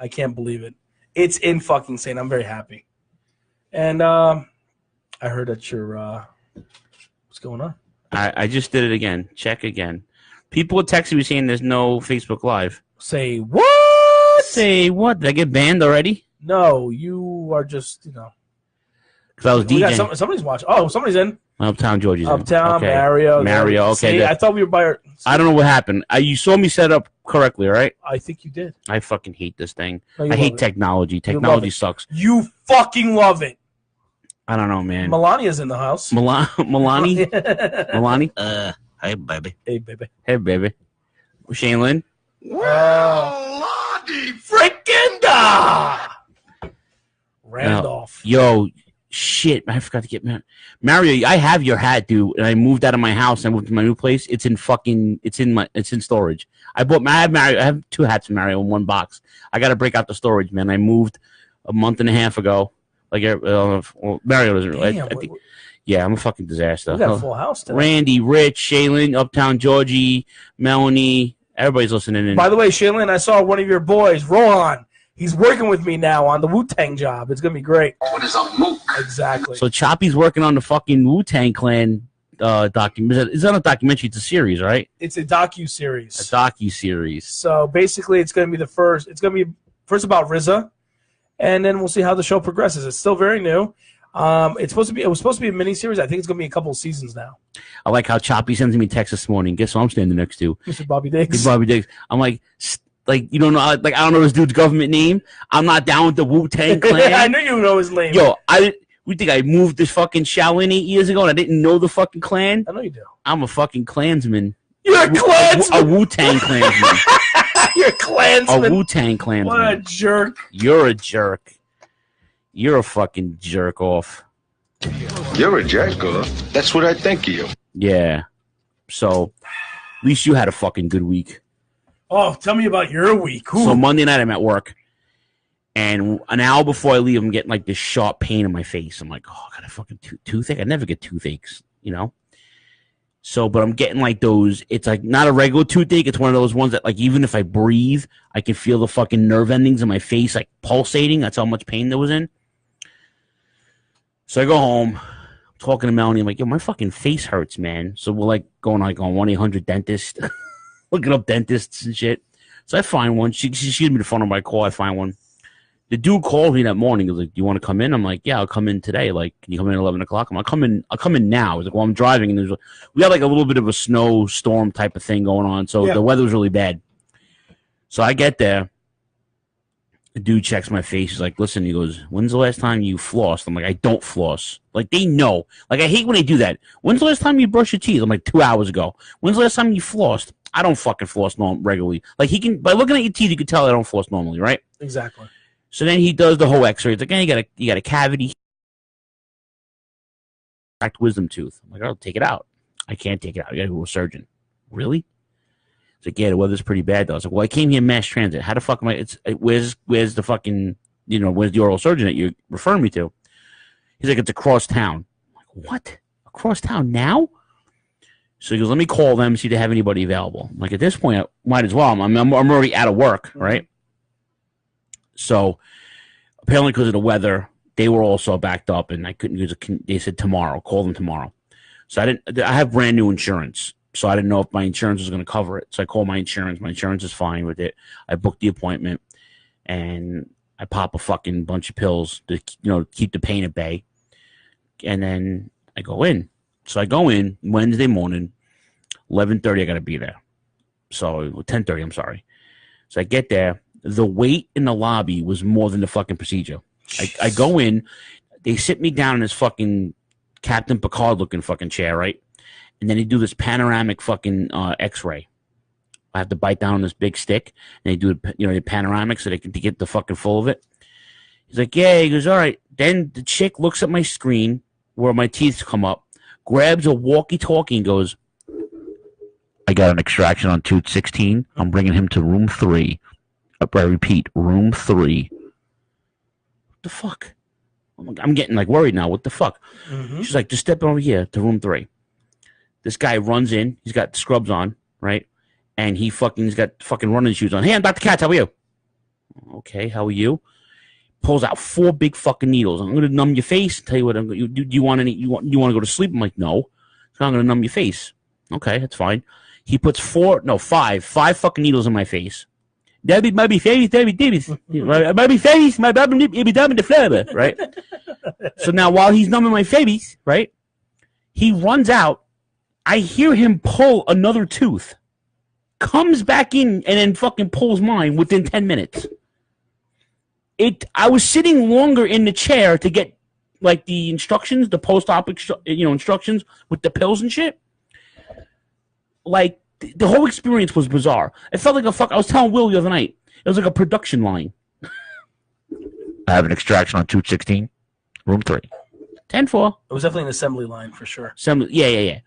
I can't believe it. It's in fucking insane. I'm very happy. And I heard that you're what's going on? I just did it again. Check again. People are texting me saying there's no Facebook Live. Say what? Say what? Did I get banned already? No, you are just, Because I was DJing. Somebody's watching. Oh, somebody's in. Uptown Georgie's in. Uptown, okay. Mario. Okay. See, I thought we were by our... I don't know what happened. You saw me set up correctly, right? I think you did. I fucking hate this thing. No, I hate technology. Technology sucks. You fucking love it. I don't know, man. Melania's in the house. Melanie? Melanie? Hey, baby. Hey, baby. Hey, baby. Shaolin? Well, Lottie freaking da! Randolph. Yo, shit. I forgot to get Mario. I have your hat, dude. And I moved out of my house. I moved to my new place. It's in storage. I have 2 hats from Mario in one box. I got to break out the storage, man. I moved a month and a half ago. Like, Mario doesn't really. Yeah, I'm a fucking disaster. We got a full house today. Randy, Rich, Shaylin, Uptown Georgie, Melanie, everybody's listening in. By the way, Shaylin, I saw one of your boys, Ron. He's working with me now on the Wu-Tang job. It's going to be great. What is a Mook? Exactly. So Choppy's working on the fucking Wu-Tang Clan document. It's not a documentary. It's a series, right? It's a docu-series. A docu-series. So basically, it's going to be the first. It's going to be first about RZA. And then we'll see how the show progresses. It's still very new. It was supposed to be a mini series. I think it's going to be a couple of seasons now. I like how Choppy sends me text this morning. Guess who I'm standing next to? Mr. Bobby Diggs. Mr. Bobby Diggs. I'm like you don't know, I don't know this dude's government name. I'm not down with the Wu-Tang Clan. I knew you know his name. Yo, we think I moved this fucking Shaolin 8 years ago and I didn't know the fucking clan? I know you do. I'm a fucking Klansman. You're a Klansman. A Wu-Tang Klansman. You're a Klansman. A Wu-Tang Klansman. What a jerk. You're a jerk. You're a fucking jerk off. You're a jerk off. That's what I think of you. Yeah. So, at least you had a fucking good week. Oh, tell me about your week. Ooh. So Monday night I'm at work, and an hour before I leave, I'm getting like this sharp pain in my face. I'm like, oh, I got a fucking toothache. I never get toothaches, So, but I'm getting like those. It's like not a regular toothache. It's one of those ones that like even if I breathe, I can feel the fucking nerve endings in my face like pulsating. That's how much pain there was in. So I go home, I'm talking to Melanie. I'm like, yo, my fucking face hurts, man. So we're like going on 1-800-DENTIST, looking up dentists and shit. So I find one. She gives me the phone number. I call. I find one. The dude called me that morning. He was like, do you want to come in? I'm like, yeah, I'll come in today. Like, can you come in at 11 o'clock? I'm like, I'll come in now. He's like, well, I'm driving. And we had like a little bit of a snowstorm type of thing going on. So the weather was really bad. So I get there. The dude checks my face. He's like, listen, he goes, when's the last time you flossed? I'm like, I don't floss. Like, they know. Like, I hate when they do that. When's the last time you brush your teeth? I'm like, 2 hours ago. When's the last time you flossed? I don't fucking floss regularly. Like, by looking at your teeth, you can tell I don't floss normally, right? Exactly. So then he does the whole x-ray. He's like, hey, you got a cavity. Cracked wisdom tooth. I'm like, I'll take it out. I can't take it out. You got to go to a surgeon. Really? He's like, yeah, the weather's pretty bad, though. I was like, well, I came here mass transit. How the fuck am I? Where's the fucking, where's the oral surgeon that you're referring me to? He's like, it's across town. I'm like, what? Across town now? So he goes, let me call them, see if they have anybody available. I'm like, at this point, I might as well. I'm already out of work, right? So apparently because of the weather, they were also backed up, and I couldn't use it. They said tomorrow, call them tomorrow. So I have brand new insurance. So I didn't know if my insurance was going to cover it. So I called my insurance. My insurance is fine with it. I booked the appointment, and I pop a fucking bunch of pills to keep the pain at bay. And then I go in. So I go in Wednesday morning, 11:30. I got to be there. So 10:30. I'm sorry. So I get there. The wait in the lobby was more than the fucking procedure. I go in. They sit me down in this fucking Captain Picard looking fucking chair, right? And then they do this panoramic fucking X-ray. I have to bite down on this big stick, and they do the panoramic so they can get the fucking full of it. He's like, yeah. He goes, all right. Then the chick looks at my screen where my teeth come up, grabs a walkie-talkie and goes, I got an extraction on tooth 16. I'm bringing him to room 3. I repeat, room 3. What the fuck? I'm getting like worried now. What the fuck? Mm-hmm. She's like, just step over here to room 3. This guy runs in. He's got scrubs on, right? And he's got fucking running shoes on. Hey, I'm Dr. Katz. How are you? Okay, how are you? Pulls out 4 big fucking needles. I'm gonna numb your face. Tell you what, do you want any? You want to go to sleep? I'm like, no. So I'm gonna numb your face. Okay, that's fine. He puts 5 fucking needles in my face. That be my face, my face, my baby, it be done in the flavor, right? So now while he's numbing my face, right, he runs out. I hear him pull another tooth, comes back in, and then fucking pulls mine within 10 minutes. I was sitting longer in the chair to get like the instructions, the post-op, instructions with the pills and shit. Like the whole experience was bizarre. It felt like I was telling Will the other night. It was like a production line. I have an extraction on 216, room 3. 10-4. It was definitely an assembly line for sure. Assembly, yeah.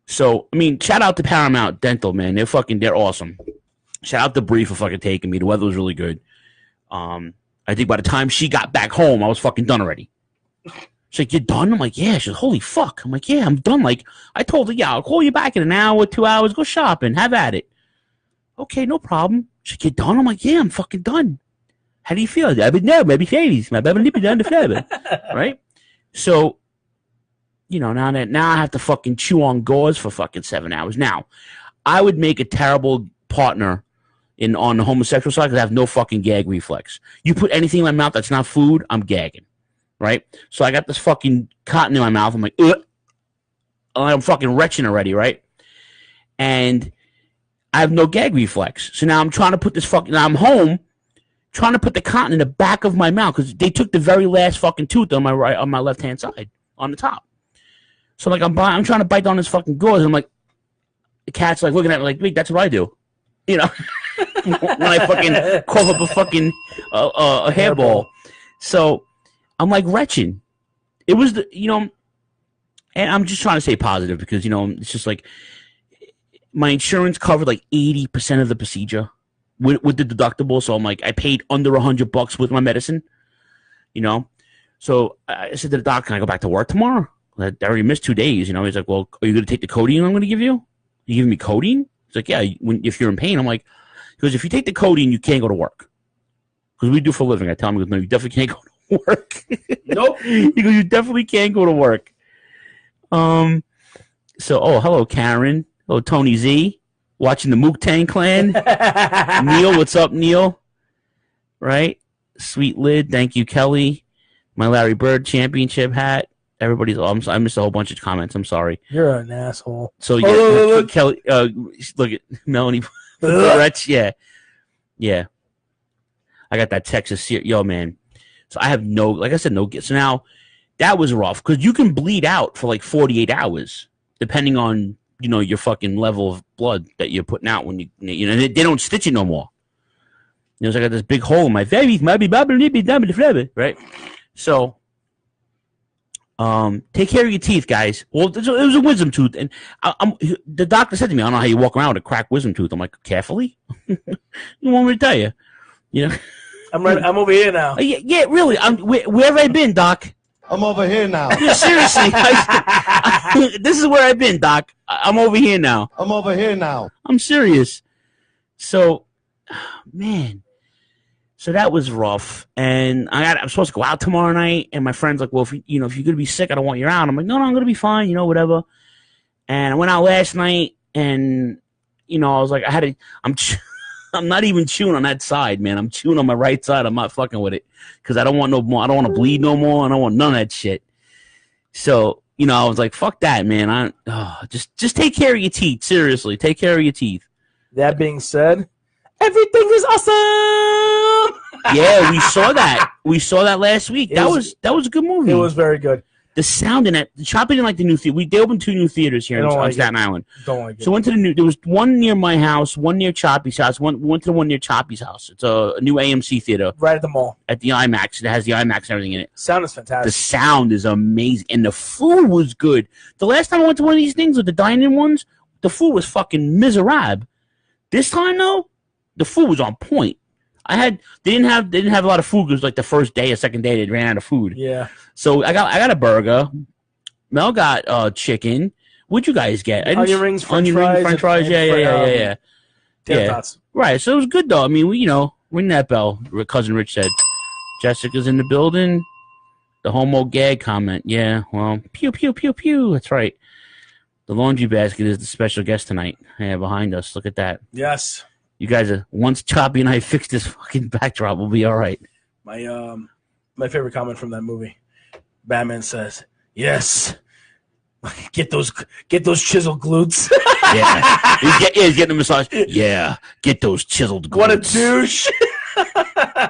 So I mean, shout out to Paramount Dental, man. They're awesome. Shout out to Bree for fucking taking me. The weather was really good. I think by the time she got back home, I was fucking done already. She's like, "You're done?" I'm like, "Yeah." She's like, "Holy fuck!" I'm like, "Yeah, I'm done." Like, I told her, "Yeah, I'll call you back in an hour, 2 hours. Go shopping, have at it." Okay, no problem. She's like, "You're done?" I'm like, "Yeah, I'm fucking done." How do you feel? I've been there, maybe phase. My baby lippy down the flavor, right? So, now I have to fucking chew on gauze for fucking 7 hours. Now, I would make a terrible partner on the homosexual side because I have no fucking gag reflex. You put anything in my mouth that's not food, I'm gagging, right? So I got this fucking cotton in my mouth. I'm like, ugh. I'm fucking retching already, right? And I have no gag reflex. So now I'm trying to put I'm home, trying to put the cotton in the back of my mouth because they took the very last fucking tooth on my left-hand side, on the top. So like I'm trying to bite down this fucking gauze, and I'm like, the cat's like looking at me like, wait, that's what I do. When I fucking cough up a fucking a hairball. So I'm like retching. It was and I'm just trying to stay positive because it's just like my insurance covered like 80% of the procedure with the deductible. So I'm like, I paid under $100 with my medicine. So I said to the doctor, "Can I go back to work tomorrow? I already missed 2 days." He's like, "Well, are you going to take the codeine I'm going to give you? You giving me codeine?" He's like, "Yeah, if you're in pain." I'm like, because if you take the codeine, you can't go to work. Because we do for a living. I tell him, "No, you definitely can't go to work." Nope. He goes, "You definitely can't go to work." So, hello, Karen. Oh, Tony Z. Watching the Mook Tang clan. Neil, what's up, Neil? Right? Sweet Lid. Thank you, Kelly. My Larry Bird championship hat. Everybody's. I missed a whole bunch of comments. I'm sorry. You're an asshole. So yeah, Kelly. Look at Melanie. Yeah. I got that Texas. Yo, man. So I have like I said, no. So now that was rough because you can bleed out for like 48 hours, depending on your fucking level of blood that you're putting out when they don't stitch it no more. So I got this big hole in my face, right? So. Take care of your teeth, guys. Well, it was a wisdom tooth, and the doctor said to me, "I don't know how you walk around with a cracked wisdom tooth." I'm like, "Carefully." You want me to tell you? I'm right. I'm over here now. Yeah, really. Where have I been, Doc? I'm over here now. Yeah, seriously. This is where I've been, Doc. I'm over here now. I'm over here now. I'm serious. So, man. So that was rough, and I'm supposed to go out tomorrow night, and my friend's like, "Well, if you're gonna be sick, I don't want you out." I'm like, "No, I'm gonna be fine, whatever." And I went out last night, and I was like, I'm not even chewing on that side, man. I'm chewing on my right side. I'm not fucking with it because I don't want no more. I don't want to bleed no more. I don't want none of that shit. So I was like, "Fuck that, man." Just take care of your teeth. Seriously, take care of your teeth. That being said, everything is awesome. Yeah, we saw that. We saw that last week. That was a good movie. It was very good. The sound in it. Choppy didn't like the new theater. They opened 2 new theaters here on Staten Island. Don't like it. So went to there was one near my house, one near Choppy's house. Went to the one near Choppy's house. It's a new AMC theater. Right at the mall. At the IMAX. It has the IMAX and everything in it. Sound is fantastic. The sound is amazing, and the food was good. The last time I went to one of these things with the dining ones, the food was fucking miserable. This time though, the food was on point. They didn't have a lot of food because like the first day or second day they ran out of food. Yeah. So I got a burger. Mel got chicken. What'd you guys get? Onion rings, French fries. Yeah. Tater tots. Right. So it was good though. I mean, we Ring that bell. Cousin Rich said, Jessica's in the building. The homo gag comment. Yeah, well, pew, pew, pew, pew. That's right. The laundry basket is the special guest tonight. Yeah, behind us. Look at that. Yes. You guys are, once Choppy and I fix this fucking backdrop, we'll be all right. My favorite comment from that movie. Batman says, "Yes, get those chiseled glutes." Yeah, he's getting a massage. Yeah, get those chiseled glutes. What a douche!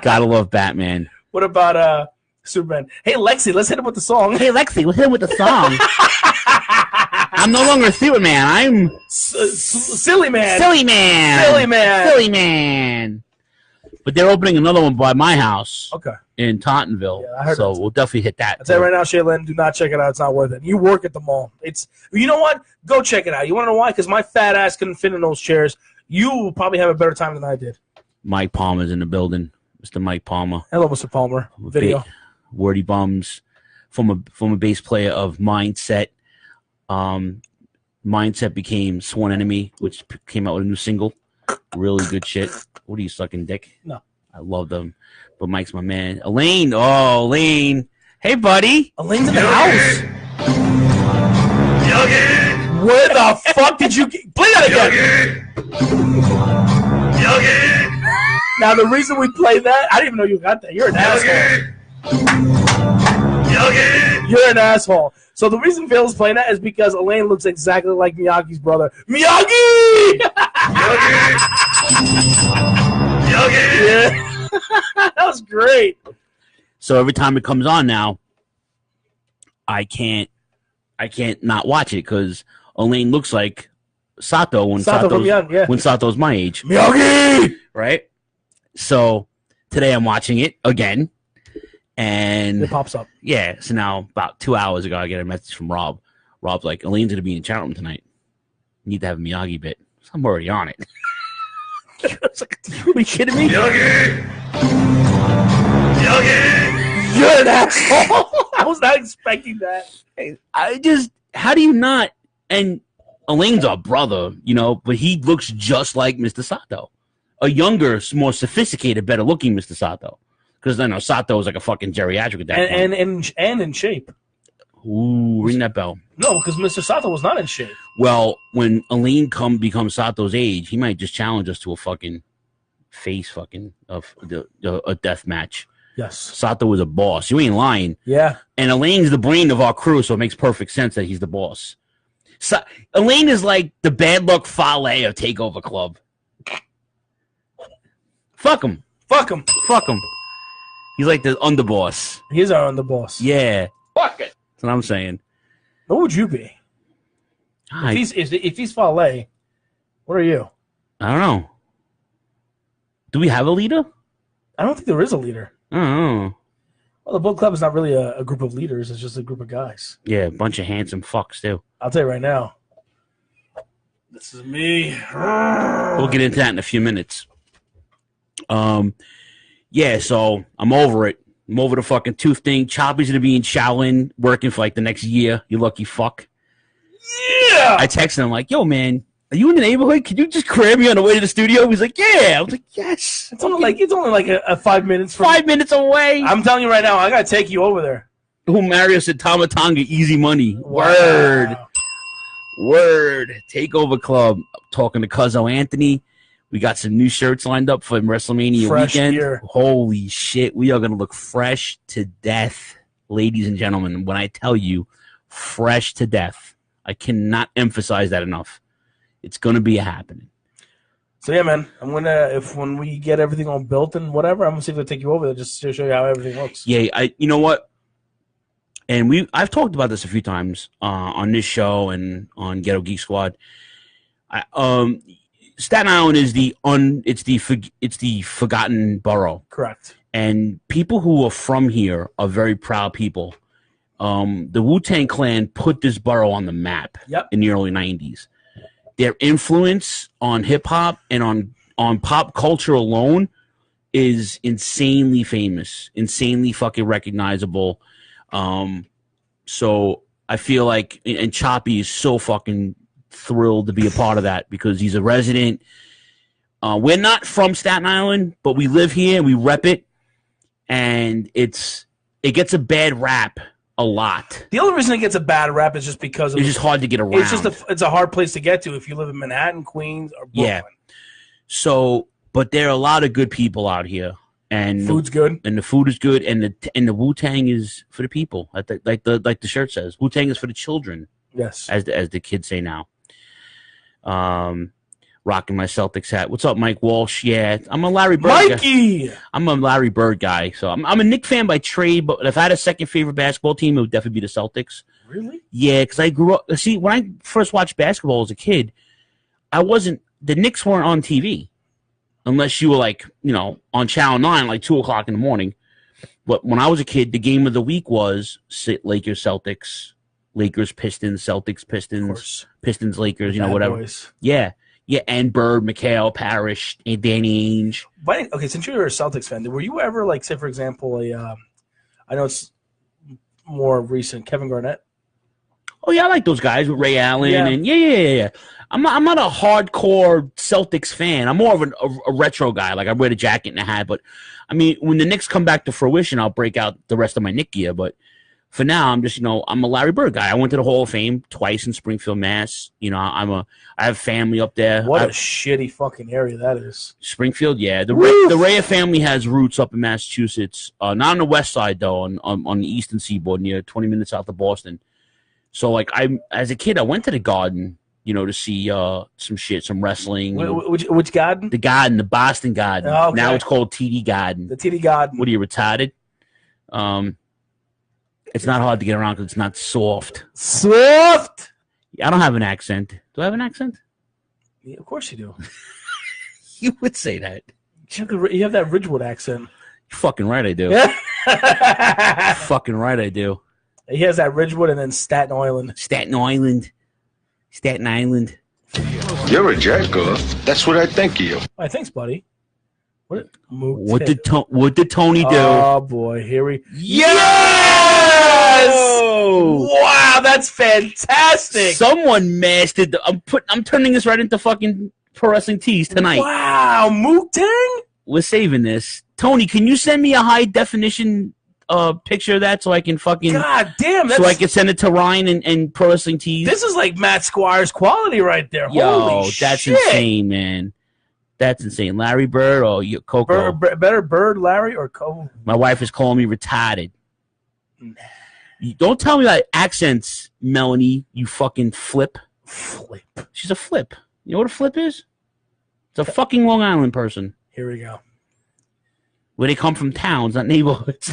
Gotta love Batman. What about Superman? Hey Lexi, let's hit him with the song. Hey Lexi, let's hit him with the song. I'm no longer a Superman. I'm Silly Man. Silly Man. Silly Man. Silly Man. But they're opening another one by my house. Okay. In Tottenville. Yeah, I heard so that. we'll definitely hit that. I'll tell you right now, Shaylin, do not check it out. It's not worth it. You work at the mall. You know what? Go check it out. You want to know why? Because my fat ass couldn't fit in those chairs. You will probably have a better time than I did. Mike Palmer's in the building. Mr. Mike Palmer. Hello, Mr. Palmer. Video. Wordy Bums. Former bass player of Mindset. Mindset became Sworn Enemy, which came out with a new single. Really good shit. What are you sucking dick? No. I love them. But Mike's my man. Elaine. Oh, Elaine. Hey, buddy. Elaine's in the house. Yogi. Where the fuck did you get? Play that again. Yogi. Now, the reason we play that, I didn't even know you got that. You're an asshole. Yogi. You're an asshole. So the reason Phil's playing that is because Elaine looks exactly like Miyagi's brother. Miyagi! Yogi! Yeah. That was great. So every time it comes on now, I can't not watch it because Elaine looks like Sato when Sato's my age. Miyagi! Right? So today I'm watching it again. And it pops up. Yeah. So now about 2 hours ago, I get a message from Rob. Rob's like, Elaine's going to be in the chat room tonight. You need to have a Miyagi bit. So I'm already on it. Are you kidding me? Miyagi! Miyagi! You're an asshole. I was not expecting that. How do you not? And Elaine's our brother, but he looks just like Mr. Sato. A younger, more sophisticated, better looking Mr. Sato. Because I know Sato was like a fucking geriatric at that point. And in shape. Ooh, ring that bell. No, because Mr. Sato was not in shape. Well, when Elaine becomes Sato's age, he might just challenge us to a fucking a death match. Yes. Sato was a boss. You ain't lying. Yeah. And Elaine's the brain of our crew, so it makes perfect sense that he's the boss. Elaine is like the bad luck Fale of Takeover Club. Fuck him. Fuck him. Fuck him. He's like the underboss. He's our underboss. Yeah. Fuck it. That's what I'm saying. What would you be? If he's Fale, what are you? I don't know. Do we have a leader? I don't think there is a leader. I don't know. Well, the book club is not really a group of leaders. It's just a group of guys. Yeah, a bunch of handsome fucks, too. I'll tell you right now. This is me. We'll get into that in a few minutes. Yeah, so I'm over it. I'm over the fucking tooth thing. Choppy's going to be in Shaolin working for like the next year. You lucky fuck. Yeah! I texted him like, yo, man, are you in the neighborhood? Can you just grab me on the way to the studio? He's like, yeah. I was like, yes. It's only like a 5 minutes. 5 minutes away. I'm telling you right now, I got to take you over there. Who Mario said Tamatanga, easy money. Wow. Word. Takeover Club. Talking to Cuzzo Anthony. We got some new shirts lined up for WrestleMania weekend. Gear. Holy shit. We are going to look fresh to death, ladies and gentlemen. When I tell you, fresh to death. I cannot emphasize that enough. It's going to be a happening. So, yeah, man, when we get everything all built and whatever, I'm going to see if I take you over there just to show you how everything looks. Yeah, you know what? And I've talked about this a few times on this show and on Ghetto Geek Squad. Staten Island is it's the forgotten borough. Correct. And people who are from here are very proud people. The Wu-Tang Clan put this borough on the map in the early 90s. Their influence on hip-hop and on pop culture alone is insanely famous, insanely fucking recognizable. So I feel like, and Choppy is so fucking thrilled to be a part of that because he's a resident. We're not from Staten Island, but we live here and we rep it, and it gets a bad rap a lot. The only reason it gets a bad rap is just because it's just hard to get around. It's a hard place to get to if you live in Manhattan, Queens, or Brooklyn. Yeah. So, but there are a lot of good people out here, and food's good, and the food is good, and the Wu-Tang is for the people. Like the shirt says, Wu-Tang is for the children. Yes, as the kids say now. Rocking my Celtics hat. What's up, Mike Walsh? Yeah, I'm a Larry Bird Mikey! guy. I'm a Larry Bird guy. So I'm a Knicks fan by trade, but if I had a second favorite basketball team, it would definitely be the Celtics. Really? Yeah, because I grew up. See, when I first watched basketball as a kid, the Knicks weren't on TV unless you were like, on Channel 9, like 2 o'clock in the morning. But when I was a kid, the game of the week was Lakers, Celtics, Lakers, Pistons, Celtics, Pistons, Pistons, Lakers, whatever. Boys. Yeah. Yeah, and Bird, McHale, Parrish, and Danny Ainge. But, okay, since you're a Celtics fan, were you ever, like, say, for example, I know it's more recent, Kevin Garnett? Oh, yeah, I like those guys with Ray Allen. And yeah. I'm not a hardcore Celtics fan. I'm more of a retro guy. Like, I wear the jacket and the hat. But, I mean, when the Knicks come back to fruition, I'll break out the rest of my Knick gear. But for now, I'm just, I'm a Larry Bird guy. I went to the Hall of Fame twice in Springfield, Mass. I have family up there. What a shitty fucking area that is. Springfield, yeah. The Ray family has roots up in Massachusetts. Not on the west side, though, on the eastern seaboard, near 20 minutes south of Boston. So, like, as a kid, I went to the Garden, to see some shit, some wrestling. Which Garden? The Garden, the Boston Garden. Oh, okay. Now it's called TD Garden. The TD Garden. What are you, retarded? It's not hard to get around because it's not soft. Soft? I don't have an accent. Do I have an accent? Yeah, of course you do. You would say that. You have that Ridgewood accent. You're fucking right I do. Fucking right I do. He has that Ridgewood and then Staten Island. Staten Island. You're a jack off. That's what I think of you. Why, thanks, buddy. What did Tony do? Oh boy, here we. Yes! Wow, that's fantastic. Someone mastered. I'm turning this right into fucking pro wrestling tees tonight. Wow, Mook Tang. We're saving this. Tony, can you send me a high definition picture of that so I can fucking. God damn! So I can send it to Ryan and pro wrestling tees. This is like Matt Squire's quality right there. Holy that's shit. insane, man. That's insane. Larry Bird or Coco? Better Bird, Larry, or Coco? My wife is calling me retarded. Don't tell me about accents, Melanie, you fucking flip. Flip. She's a flip. You know what a flip is? It's a fucking Long Island person. Here we go. Where they come from towns, not neighborhoods.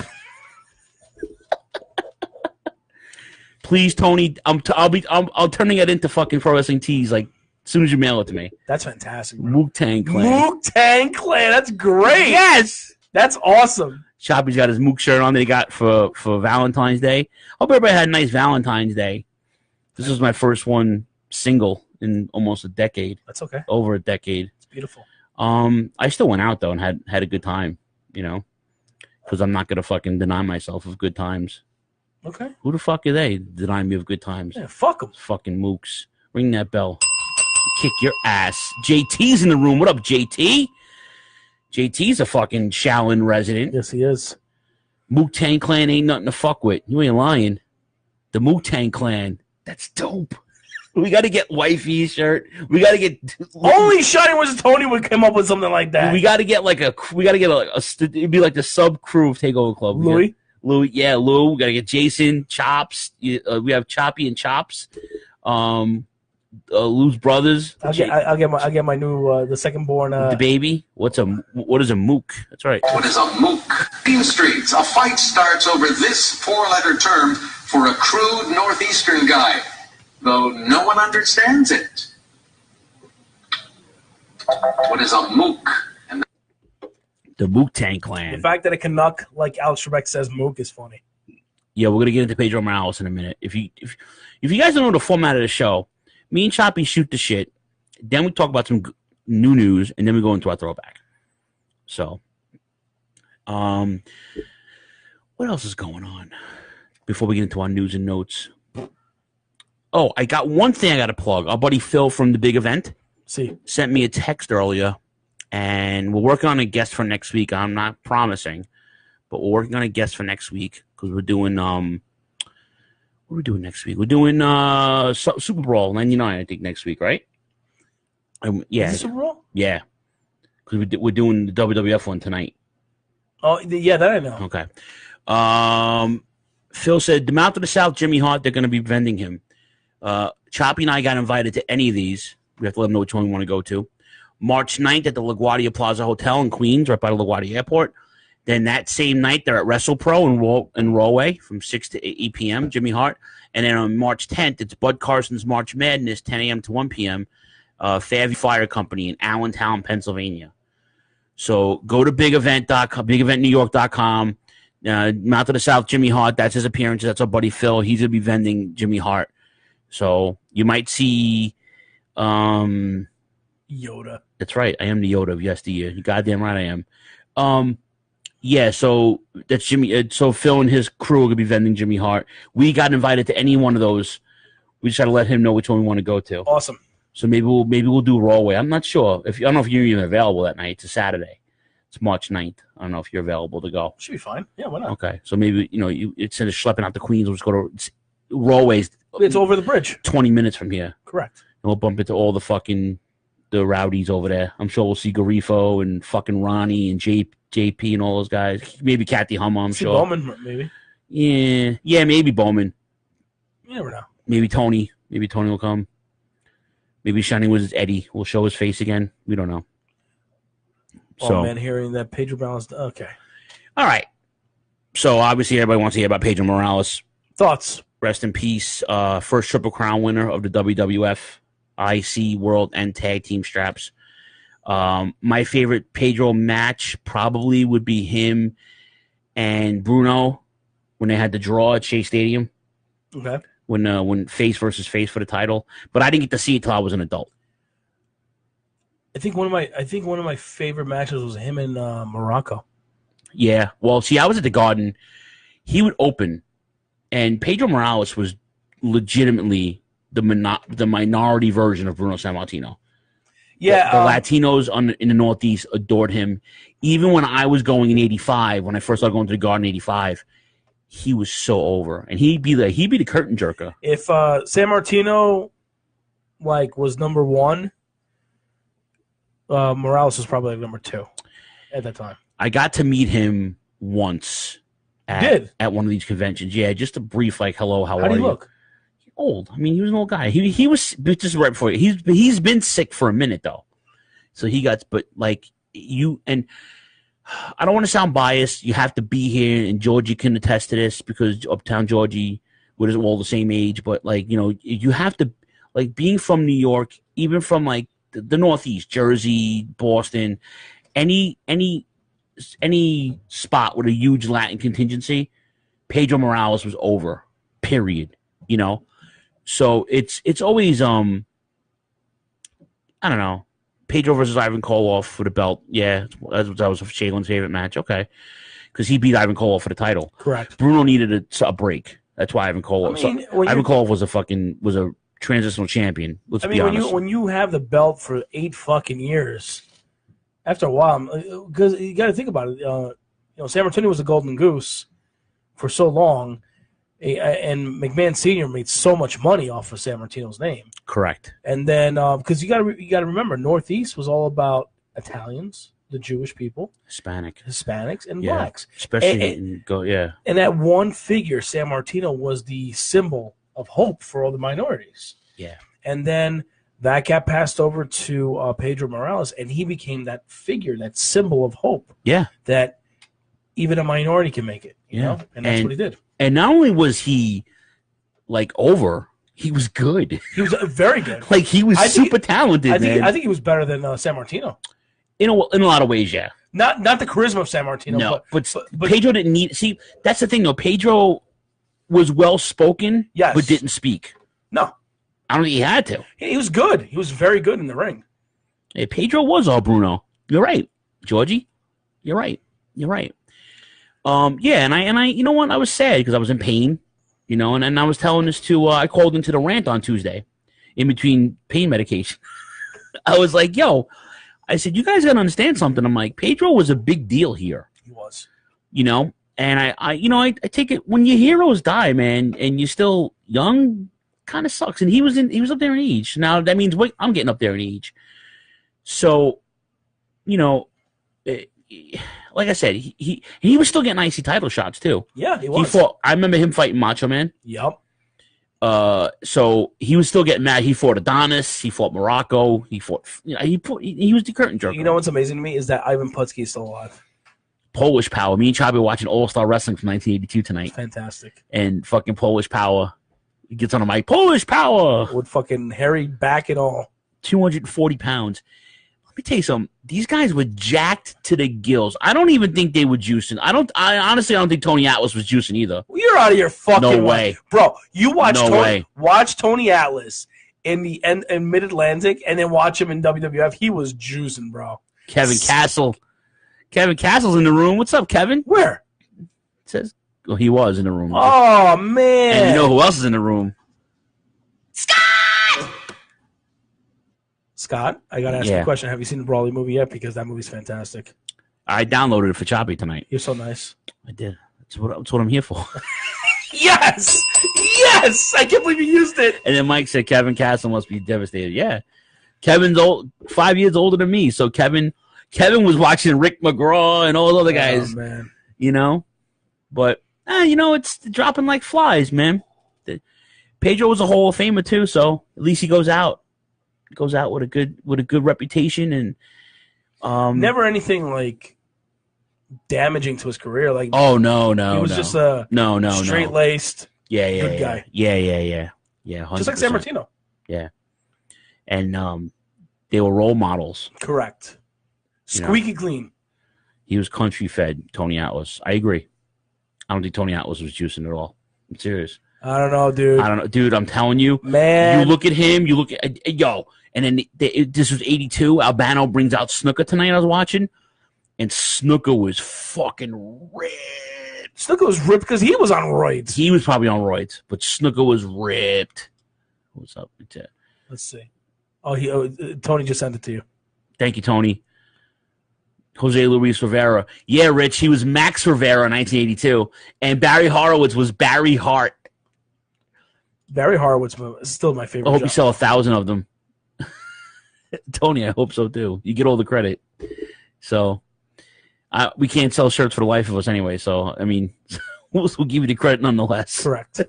Please, Tony, I'm turning it into fucking pro wrestling tees like as soon as you mail it to me. That's fantastic. Mook Tang Clan. Mook Tang Clan. That's great. Yes. That's awesome. Choppy's got his Mook shirt on that he got for Valentine's Day. Hope everybody had a nice Valentine's Day. This was my first one single in almost a decade. That's okay. Over a decade. It's beautiful. I still went out though and had a good time, because I'm not gonna fucking deny myself of good times. Okay. Who the fuck are they denying me of good times? Yeah, fuck them. Fucking Mooks. Ring that bell. Kick your ass. JT's in the room. What up, JT? JT's a fucking Shaolin resident. Yes, he is. Mook Tang Clan ain't nothing to fuck with. You ain't lying. The Mook Tang Clan. That's dope. We got to get wifey's shirt. We got to get. Only Shining Wizard Tony would come up with something like that. We got to get like a. It'd be like the sub crew of Takeover Club. Louis. Yeah, Lou. We got to get Jason, Chops. We have Choppy and Chops. Lou's brothers. I'll get my new the second born. The baby. What is a Mook? That's right. What is a Mook? Main Streets. A fight starts over this four-letter term for a crude northeastern guy, though no one understands it. What is a Mook? The Mook Tang Clan. The fact that a Canuck, like Alex Trebek says, Mook is funny. Yeah, we're gonna get into Pedro Morales in a minute. If you guys don't know the format of the show, me and Choppy shoot the shit, then we talk about some new news, and then we go into our throwback. So, what else is going on before we get into our news and notes? Oh, I got one thing I got to plug. Our buddy Phil from the big event sent me a text earlier And we're working on a guest for next week. I'm not promising, but we're working on a guest for next week because we're doing what are we doing next week? We're doing Super Bowl 99, I think, next week, right? Yeah. Is it Super Bowl? Yeah. Because we're doing the WWF one tonight. Oh, yeah, that I know. Okay. Phil said, the Mouth of the South, Jimmy Hart, they're going to be vending him. Choppy and I got invited to any of these. We have to let them know which one we want to go to. March 9th at the LaGuardia Plaza Hotel in Queens, right by the LaGuardia Airport. Then that same night, they're at WrestlePro in Rahway from 6 to 8 p.m., Jimmy Hart. And then on March 10th, it's Bud Carson's March Madness, 10 a.m. to 1 p.m., Fairview Fire Company in Allentown, Pennsylvania. So go to bigevent.com, bigeventnewyork.com. Mouth of the South, Jimmy Hart, that's his appearance. That's our buddy Phil. He's going to be vending Jimmy Hart. So you might see Yoda. That's right. I am the Yoda of yesteryear. You goddamn right I am. Yeah, so that's Jimmy. So Phil and his crew are going to be vending Jimmy Hart. We got invited to any one of those. We just got to let him know which one we want to go to. Awesome. So maybe we'll do Rawway. I'm not sure. I don't know if you're even available that night. It's a Saturday. It's March 9th. I don't know if you're available to go. Should be fine. Yeah, why not? Okay. So maybe, instead of schlepping out to Queens, we'll just go to Rawway's. It's over the bridge. 20 minutes from here. Correct. And we'll bump into all the rowdies over there. I'm sure we'll see Garifo and fucking Ronnie and JP and all those guys. Maybe Kathy Hummer, I'm sure. Bowman, maybe. Yeah, maybe Bowman. You never know. Maybe Tony. Maybe Tony will come. Maybe Shining Wizard's Eddie will show his face again. We don't know. Oh, man, hearing that Pedro Morales. Okay. All right. So, obviously, everybody wants to hear about Pedro Morales. Thoughts? Rest in peace. First Triple Crown winner of the WWF, IC, World, and Tag Team straps. My favorite Pedro match probably would be him and Bruno when they had the draw at Shea Stadium. Okay. When face versus face for the title. But I didn't get to see it till I was an adult. I think one of my favorite matches was him in Morocco. Yeah. Well, see, I was at the Garden. He would open, and Pedro Morales was legitimately the minority version of Bruno Sammartino. Yeah. The Latinos in the Northeast adored him. Even when I was going in '85, when I first started going to the Garden in '85, he was so over, and he'd be the curtain jerker. If Sammartino was number one, Morales was probably number two at that time. I got to meet him once at one of these conventions. Yeah, just a brief hello, how are you? How do you look? Old. I mean, he was an old guy. He was just right before. He's been sick for a minute though, so he got. But you and I don't want to sound biased. You have to be here, and Georgie can attest to this because Uptown Georgie, we're all the same age. But you have to being from New York, even from the Northeast, Jersey, Boston, any spot with a huge Latin contingency, Pedro Morales was over. Period. So it's always I don't know. Pedro versus Ivan Koloff for the belt. Yeah, that was Shaylin's favorite match. Okay, because he beat Ivan Koloff for the title. Correct. Bruno needed a break. That's why Ivan Koloff. Ivan Koloff was a transitional champion. Let's be honest. When you have the belt for 8 fucking years, after a while, because you got to think about it. Sammartino was a golden goose for so long, and McMahon Sr. made so much money off of Sammartino's name. Correct. And then because you got to remember, Northeast was all about Italians, the Jewish people, Hispanics, and blacks. Especially And that one figure, Sammartino, was the symbol of hope for all the minorities. Yeah. And then that got passed over to Pedro Morales, and he became that figure, that symbol of hope. Yeah. That even a minority can make it. You know? And that's what he did. And not only was he over, he was good. He was very good. He was super talented. I think he was better than Sammartino. In a lot of ways, yeah. Not the charisma of Sammartino. No, but Pedro didn't need. See, that's the thing, though. Pedro was well spoken, yes, but didn't speak. No, I don't think he had to. He was good. He was very good in the ring. Hey, Pedro was all Bruno. You're right, Georgie. You're right. Yeah, and I, you know what? I was sad because I was in pain, and I was telling this to. I called into the rant on Tuesday, in between pain medication. I was like, "Yo, I said, you guys got to understand something. I'm like, Pedro was a big deal here. He was. You know? And I take it, when your heroes die, man, and you're still young, kind of sucks. And he was up there in age. Now, that means, wait, I'm getting up there in age. So, you know, like I said, he was still getting IC title shots, too. Yeah, he was. I remember him fighting Macho Man. Yep. So he was still getting mad. He fought Adonis. He fought Morocco. He fought. He was the curtain jerker. You know what's amazing to me is that Ivan Putski is still alive. Polish Power. Me and Choppy were watching All Star Wrestling from 1982 tonight. Fantastic. And fucking Polish Power. He gets on the mic. Polish Power with fucking hairy back and all. 240 pounds. Let me tell you something. These guys were jacked to the gills. I don't even think they were juicing. I honestly don't think Tony Atlas was juicing either. Well, you're out of your fucking no way, way, bro. You watch way. Watch Tony Atlas in the Mid Atlantic, and then watch him in WWF. He was juicing, bro. Kevin Castle's in the room. What's up, Kevin? Where? It says, well, he was in the room. Oh man! And you know who else is in the room? Scott, I gotta ask you a question. Have you seen the Brawley movie yet? Because that movie's fantastic. I downloaded it for Choppy tonight. You're so nice. I did. That's what I'm here for. Yes! I can't believe you used it. And then Mike said Kevin Castle must be devastated. Yeah. Kevin's 5 years older than me. So Kevin was watching Rick McGraw and all those other guys. Oh, man. You know? But, it's dropping like flies, man. Pedro was a Hall of Famer, too, so at least he goes out with a good reputation and never anything like damaging to his career. Like no, he was just a straight laced, good guy. Yeah. 100%. Just like San Martino. Yeah, and they were role models. Correct. Squeaky clean. He was country fed. Tony Atlas. I agree. I don't think Tony Atlas was juicing at all. I'm serious. I don't know, dude. I'm telling you, man. You look at him. You look at and then this was 82. Albano brings out Snooker tonight. I was watching, and Snooker was fucking ripped. Snooker was ripped because he was on roids. He was probably on roids, but Snooker was ripped. What's up? Let's see. Tony just sent it to you. Thank you, Tony. Jose Luis Rivera. Yeah, Rich. He was Max Rivera in 1982, and Barry Horowitz was Barry Hart. Barry Horowitz is still my favorite. I hope you sell 1,000 of them. Tony, I hope so too. You get all the credit. So we can't sell shirts for the life of us anyway. So I mean, we'll give you the credit nonetheless. Correct.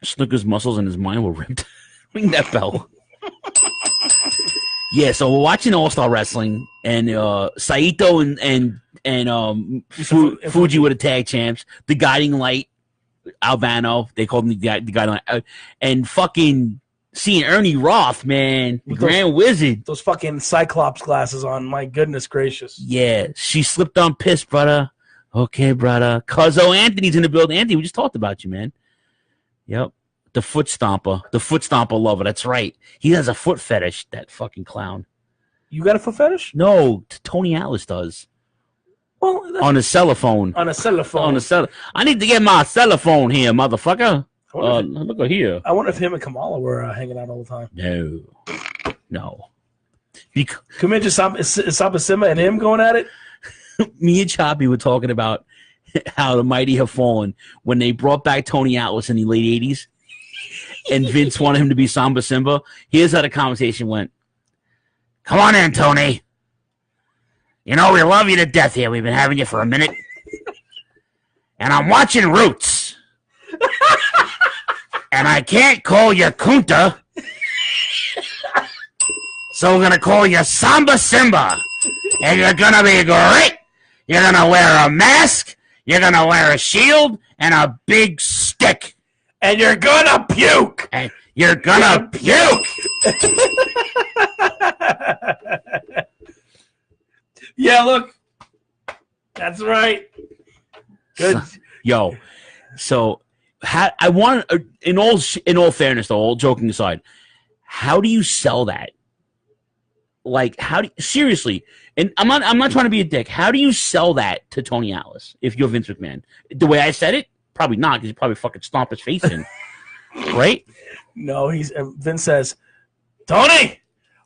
Snooker's muscles and his mind were ripped. Ring that bell. Yeah, so we're watching All Star Wrestling, and Saito and Fuji were the tag champs. The Guiding Light, Albano, they called him the Guiding Light, and fucking seeing Ernie Roth, man, the Grand Wizard, those fucking Cyclops glasses on. My goodness gracious. Yeah, she slipped on piss, brother. Okay, brother. Cuzzo Anthony's in the building. Anthony, we just talked about you, man. Yep. The foot stomper lover. That's right. He has a foot fetish, that fucking clown. You got a foot fetish? No, Tony Atlas does. Well, on a cell phone. On a cell phone. I need to get my cell phone here, motherfucker. Look at here. I wonder if him and Kamala were hanging out all the time. No. Come in, just Sapa Sima and him going at it? Me and Choppy were talking about how the mighty have fallen when they brought back Tony Atlas in the late 80s. And Vince wanted him to be Samba Simba. Here's how the conversation went. Come on in, Tony. You know, we love you to death here. We've been having you for a minute. And I'm watching Roots. And I can't call you Kunta. So we're going to call you Samba Simba. And you're going to be great. You're going to wear a mask. You're going to wear a shield and a big stick. And you're gonna puke. And you're gonna puke. Yeah, look. That's right. Good. Yo, so I want, in all fairness, though, all joking aside, how do you sell that? Like, seriously? And I'm not trying to be a dick. How do you sell that to Tony Atlas if you're Vince McMahon? The way I said it. Probably not, because he probably fucking stomp his face in. Right? No, Vince says, Tony,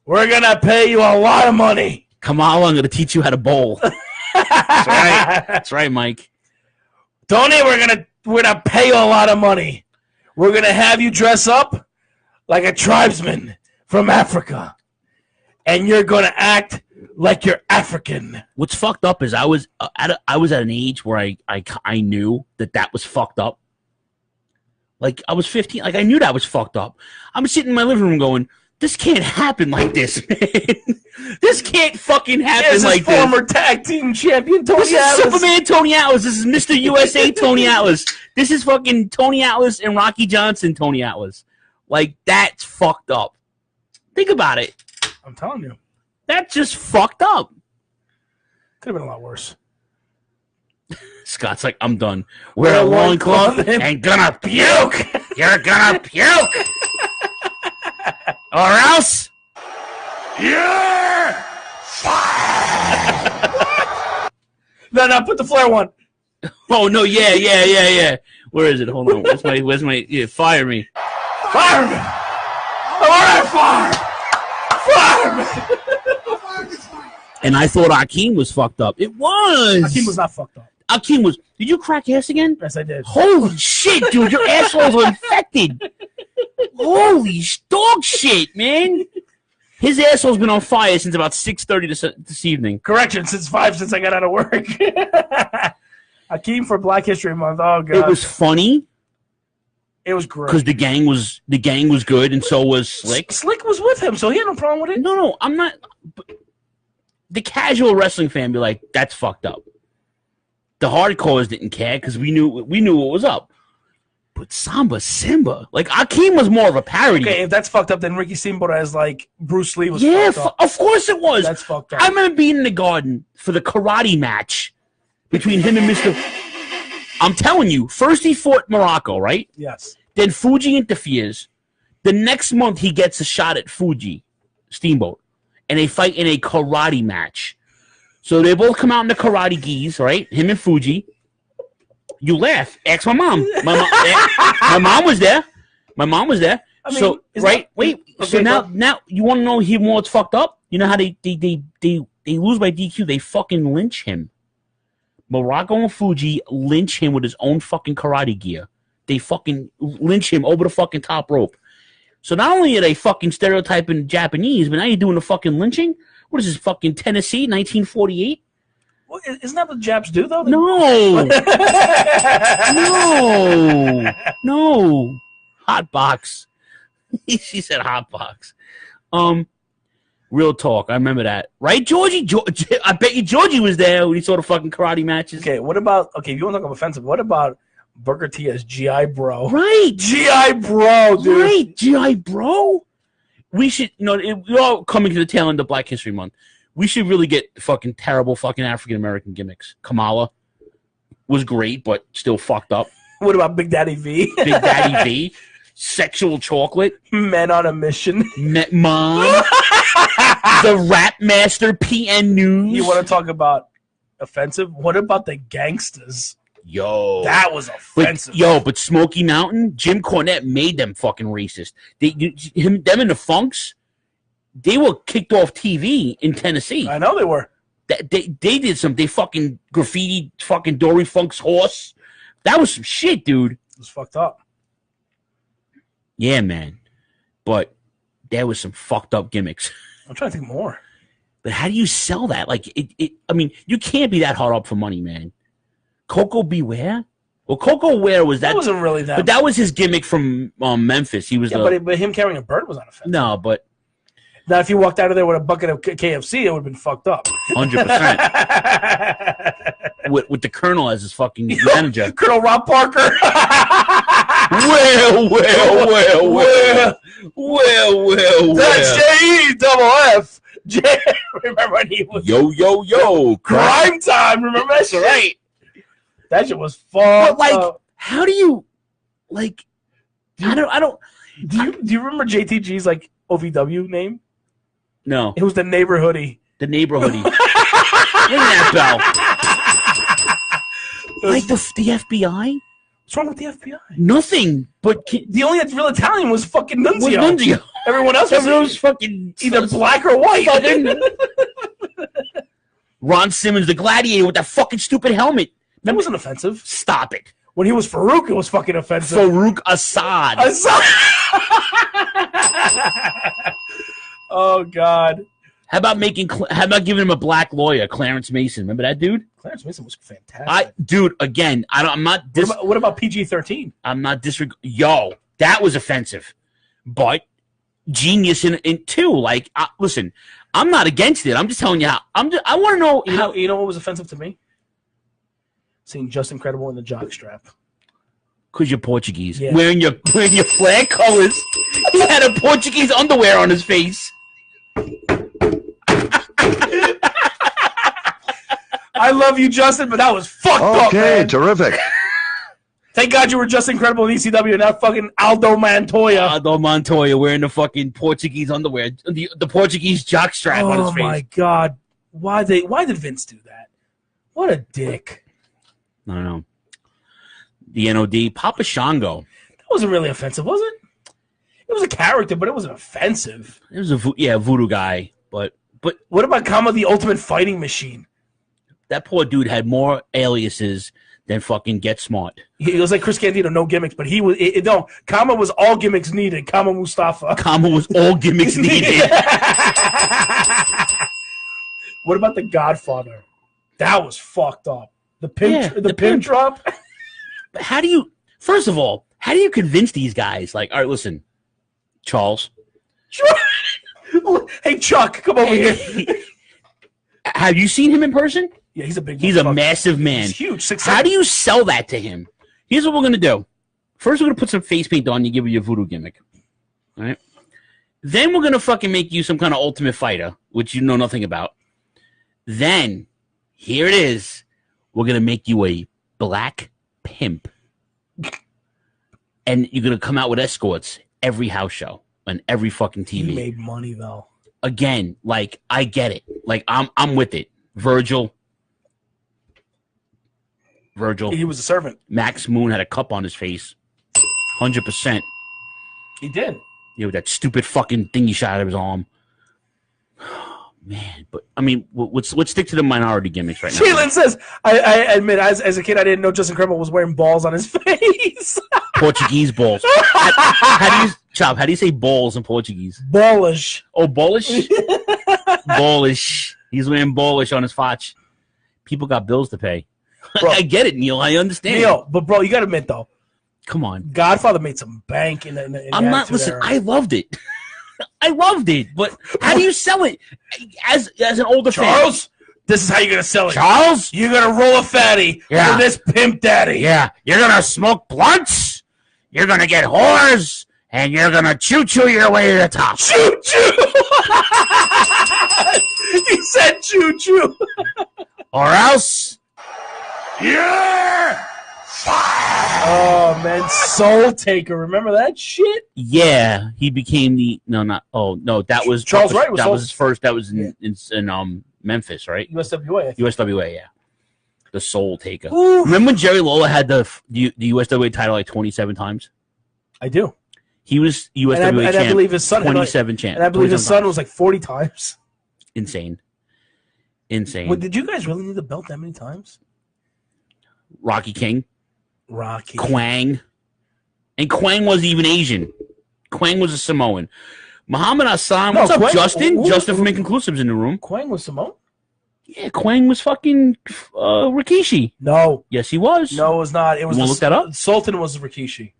we're going to pay you a lot of money. Kamala, I'm going to teach you how to bowl. That's right. That's right, Mike. Tony, we're gonna pay you a lot of money. We're going to have you dress up like a tribesman from Africa. And you're going to act like you're African. What's fucked up is I was at an age where I knew that was fucked up. Like, I was 15. Like, I knew that was fucked up. I'm sitting in my living room going, this can't happen like this, man. This can't fucking happen like this. Former tag team champion Tony This Atlas. is Superman Tony Atlas. This is Mr. USA Tony Atlas. This is fucking Tony Atlas and Rocky Johnson Tony Atlas. Like, that's fucked up. Think about it. I'm telling you. That's just fucked up. Could have been a lot worse. Scott's like, I'm done. Wear a loincloth and gonna puke. You're gonna puke. Or else you're fired. No, put the flare one. Oh, no, yeah. Where is it? Hold on. Where's my fire me. Fire me. All right, fire me. And I thought Akeem was fucked up. It was. Akeem was not fucked up. Akeem was. Did you crack ass again? Yes, I did. Holy shit, dude. Your assholes are infected. Holy dog shit, man. His asshole's been on fire since about 6:30 this evening. Correction, since 5 since I got out of work. Akeem for Black History Month. Oh, God. It was funny. It was great. Because the gang was good, and so was Slick. Slick was with him, so he had no problem with it. No, I'm not. The casual wrestling fan be like, that's fucked up. The hardcores didn't care because we knew what was up. But Samba Simba, like Akeem was more of a parody. Okay, if that's fucked up, then Ricky Steamboat as like Bruce Lee was fucked up. Of course it was. That's fucked up. I remember being in the garden for the karate match between him and Mr. I'm telling you, first he fought Morocco, right? Yes. Then Fuji interferes. The next month he gets a shot at Fuji, Steamboat, and they fight in a karate match. So they both come out in the karate gis, right? Him and Fuji. You laugh. Ask my mom. My mom was there. My mom was there. I mean, so right, wait. Okay, so now you want to know even what's fucked up? You know how they lose by DQ? They fucking lynch him. Morocco and Fuji lynch him with his own fucking karate gear. They fucking lynch him over the fucking top rope. So not only are they fucking stereotyping Japanese, but now you're doing the fucking lynching. What is this, fucking Tennessee, 1948? Well, isn't that what Japs do, though? No. Hot box. She said hot box. Real talk. I remember that. Right, Georgie? I bet you Georgie was there when he saw the fucking karate matches. Okay, what about, if you want to talk about offensive, what about Booker T as G.I. Bro? Right. G.I. Bro, dude. Right, G.I. Bro. We should, we're all coming to the tail end of Black History Month. We should really get fucking terrible fucking African-American gimmicks. Kamala was great, but still fucked up. What about Big Daddy V? Big Daddy V. Sexual Chocolate. Men on a Mission. Mom. The Rap Master PN News. You want to talk about offensive? What about the Gangsters? Yo. That was offensive. But Smoky Mountain, Jim Cornette made them fucking racist. Them and the Funks, they were kicked off TV in Tennessee. I know they were. They did some. They fucking graffiti fucking Dory Funk's horse. That was some shit, dude. It was fucked up. Yeah, man. But there was some fucked up gimmicks. I'm trying to think more. But how do you sell that? Like, I mean, you can't be that hard up for money, man. Coco Beware? Well, Coco Beware was that. That wasn't really that. But that was his gimmick from Memphis. He was but him carrying a bird was not offensive. No, but. Now, if you walked out of there with a bucket of KFC, it would have been fucked up. 100%. with the Colonel as his fucking manager. Colonel Rob Parker. Well. That's J-E-double-F. Remember when he was... Yo. Crime Time. Remember that shit? Right. That shit was fucked up. How do you... Like... I don't... Do you remember JTG's, like, OVW name? No. It was the Neighborhoodie. The Neighborhoodie. Ring that bell. Like the FBI? What's wrong with the FBI? Nothing. But the only real Italian was fucking Nunzio. Was Nunzio. Everyone else was fucking either black or white. Ron Simmons, the Gladiator, with that fucking stupid helmet. That wasn't offensive. Stop it. When he was Farouk, it was fucking offensive. Farouk Assad. Oh God. How about giving him a black lawyer, Clarence Mason? Remember that dude? Clarence Mason was fantastic. I'm not. What about PG-13? I'm not disregarding. Yo, that was offensive, but genius in two. Like, listen, I'm not against it. I'm just telling you how. I want to know how. You know what was offensive to me? Seeing Just Incredible in the jockstrap. Because you're Portuguese, wearing your flag colors. He had a Portuguese underwear on his face. I love you, Justin, but that was fucked up, man. Okay, terrific. Thank God you were just incredible in ECW, not fucking Aldo Montoya. Aldo Montoya wearing the fucking Portuguese underwear, the Portuguese jockstrap on his face. Oh my God, why did Vince do that? What a dick. I don't know. The NOD, Papa Shango. That wasn't really offensive, was it? It was a character, but it wasn't offensive. It was a voodoo guy, but what about Kama the Ultimate Fighting Machine? That poor dude had more aliases than fucking Get Smart. He was like Chris Candido, no gimmicks, but he was no. Kama was all gimmicks needed. Kama Mustafa. Kama was all gimmicks needed. What about the Godfather? That was fucked up. The pin drop. How do you? First of all, how do you convince these guys? Like, all right, listen, Charles. Hey, Chuck, come over here. Have you seen him in person? Yeah, he's a He's a massive man. He's huge. 6'7". How do you sell that to him? Here's what we're gonna do. First, we're gonna put some face paint on you, give you your voodoo gimmick. All right. Then we're gonna fucking make you some kind of Ultimate Fighter, which you know nothing about. Then, here it is. We're gonna make you a black pimp, and you're gonna come out with escorts every house show and every fucking TV. He made money though. Again, like I get it. Like I'm with it. Virgil. He was a servant. Max Moon had a cup on his face. 100%. He did. Yeah, with that stupid fucking thing he shot out of his arm. Man, but I mean, let's stick to the minority gimmicks right now. Jalen says, I admit, as a kid, I didn't know Justin Credible was wearing balls on his face. Portuguese balls. How do you say balls in Portuguese? Ballish. Oh, ballish? Ballish. He's wearing ballish on his fotch. People got bills to pay. Bro, I get it, Neil. I understand. Neil, but bro, you got to admit though. Come on. Godfather made some bank in I'm not listen. Era. I loved it. I loved it, but how do you sell it as an older Charles, fan? This is how you're gonna sell it. Charles, you're gonna roll a fatty for this pimp daddy. Yeah, you're gonna smoke blunts. You're gonna get whores, and you're gonna choo-choo your way to the top. Choo-choo. He said choo-choo. Or else. Yeah. Oh man, Soul Taker. Remember that shit? Yeah, he became that was Charles Wright. That was his first. That was in Memphis, right? USWA. USWA, yeah. The Soul Taker. Ooh. Remember when Jerry Lawler had the USWA title like 27 times? I do. He was USWA champ. I believe his son 27 champ. And I believe his son was like 40 times. Insane. Well, did you guys really need the belt that many times? Rocky King. Rocky. Quang. And Quang wasn't even Asian. Quang was a Samoan. Muhammad Hassan. What's up, Quang? Justin? Justin from Inconclusives in the room. Quang was Samoan? Yeah, Quang was fucking Rikishi. No. Yes, he was. No, it was not. It was. You want to look that up? Sultan was Rikishi.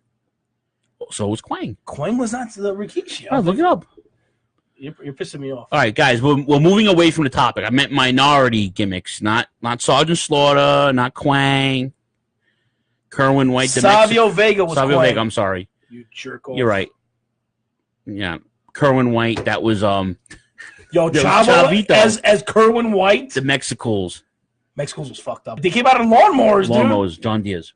So was Quang. Quang was not the Rikishi. Oh, look it up. You're pissing me off. All right, guys, we're moving away from the topic. I meant minority gimmicks, not Sergeant Slaughter, not Quang. Kerwin White. Savio Vega was Savio Quang. Vega, I'm sorry. You jerk off. You're right. Yeah. Kerwin White, that was Yo, Chavo as Kerwin White. The Mexicals. Mexicals was fucked up. They came out in lawnmowers, John Diaz.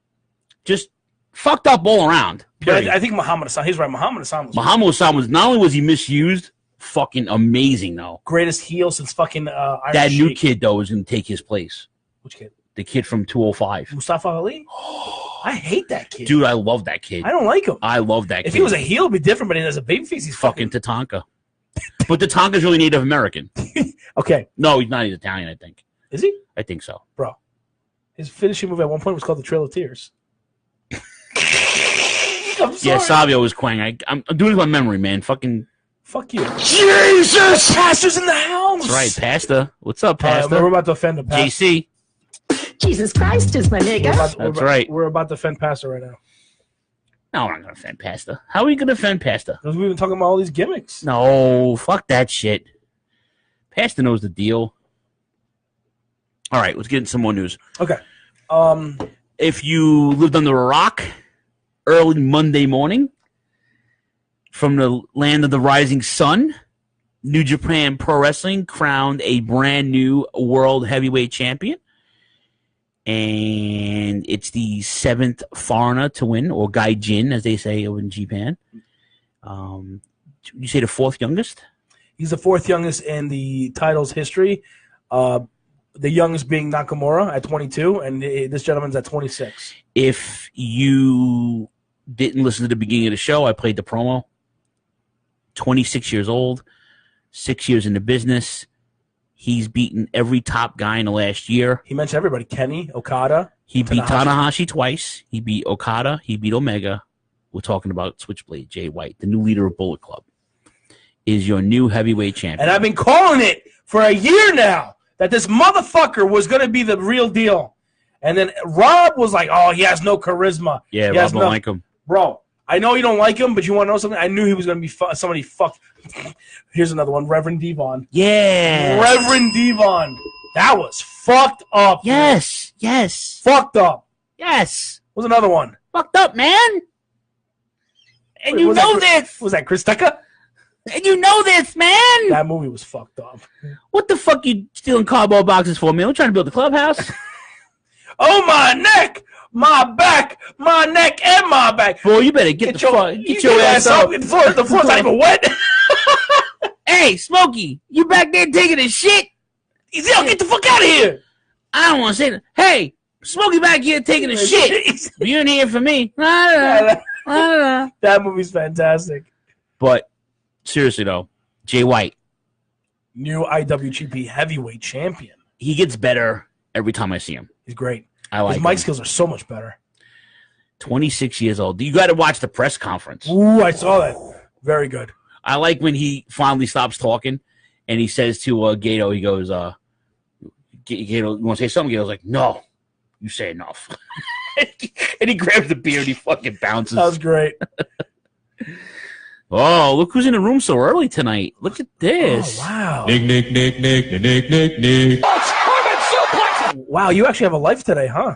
Just fucked up all around. But I think Muhammad Hassan, he's right. Muhammad Hassan was not only was he misused, fucking amazing though. Greatest heel since fucking Irish that new Sheik. kid though is gonna take his place. Which kid? The kid from 205. Mustafa Ali? I hate that kid. Dude, I love that kid. I don't like him. I love that kid. If he was a heel, it'd be different, but as a babyface, he's fucking Tatanka. But Tatanka's really Native American. Okay. No, he's not. He's Italian, I think. Is he? I think so. Bro, his finishing move at one point was called the Trail of Tears. I'm sorry. Yeah, Savio was Quang. I'm doing it by memory, man. Fucking. Fuck you. Jesus! Pastor's in the house! That's right, Pasta. What's up, Pasta? We're about to offend the pastor. JC. Jesus Christ is my nigga. That's right. We're about to offend Pastor right now. No, I'm not going to offend Pasta. How are we going to offend Pasta? Because we've been talking about all these gimmicks. No, fuck that shit. Pasta knows the deal. All right, let's get into some more news. Okay. If you lived under a rock early Monday morning, from the land of the rising sun, New Japan Pro Wrestling crowned a brand new world heavyweight champion. And it's the 7th foreigner to win, or gaijin, as they say over in Japan. You say the 4th youngest? He's the 4th youngest in the title's history. The youngest being Nakamura at 22, and this gentleman's at 26. If you didn't listen to the beginning of the show, I played the promo. 26 years old, 6 years in the business. He's beaten every top guy in the last year. He mentioned everybody. Kenny, Okada. He beat Tanahashi twice. He beat Okada. He beat Omega. We're talking about Switchblade, Jay White, the new leader of Bullet Club, is your new heavyweight champion. And I've been calling it for a year now that this motherfucker was going to be the real deal. And then Rob was like, oh, he has no charisma. Yeah, Rob don't like him. Bro, I know you don't like him, but you want to know something? I knew he was going to be somebody fucked. Here's another one, Reverend Devon. Yeah. Reverend Devon. That was fucked up. Yes. Man. Yes. Fucked up. Yes. What's another one? Fucked up, man. And Wait, you know this. Was that Chris Tucker? And you know this, man. That movie was fucked up. What the fuck you stealing cardboard boxes for, man? We're trying to build the clubhouse. Oh, my neck, my back, my neck, and my back. Boy, you better get your ass up. The floor's not even wet. Hey, Smokey, you back there taking a shit? He's like, get the fuck out of here. I don't want to say that. Hey, Smokey back here taking a shit. You ain't here for me. That movie's fantastic. But seriously, though, Jay White. New IWGP heavyweight champion. He gets better every time I see him. He's great. I like his mic him. skills are so much better. 26 years old. You got to watch the press conference. Ooh, I saw that. Very good. I like when he finally stops talking and he says to Gato, he goes, Gato, you want to say something? Gato's like, no, you say enough. And he grabs the beer and he fucking bounces. That was great. Oh, look who's in the room so early tonight. Look at this. Oh, wow. Nick. Wow, you actually have a life today, huh?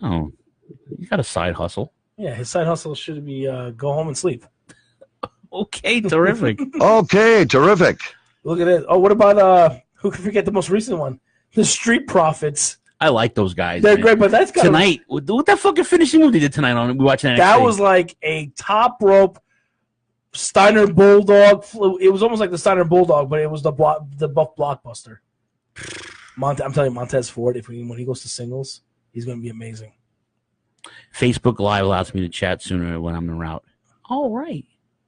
Oh, you got a side hustle. Yeah, his side hustle should be go home and sleep. Okay, terrific. Okay, terrific. Look at it. Oh, what about who can forget the most recent one? The Street Profits. I like those guys. They're man. great, but that's kind tonight. What that fucking finishing move they did tonight on? We watching NXT. That was like a top rope Steiner Bulldog. It was almost like the Steiner Bulldog, but it was the Buff Blockbuster. I'm telling you, Montez Ford, when he goes to singles, he's going to be amazing. Facebook Live allows me to chat sooner when I'm en route. All right.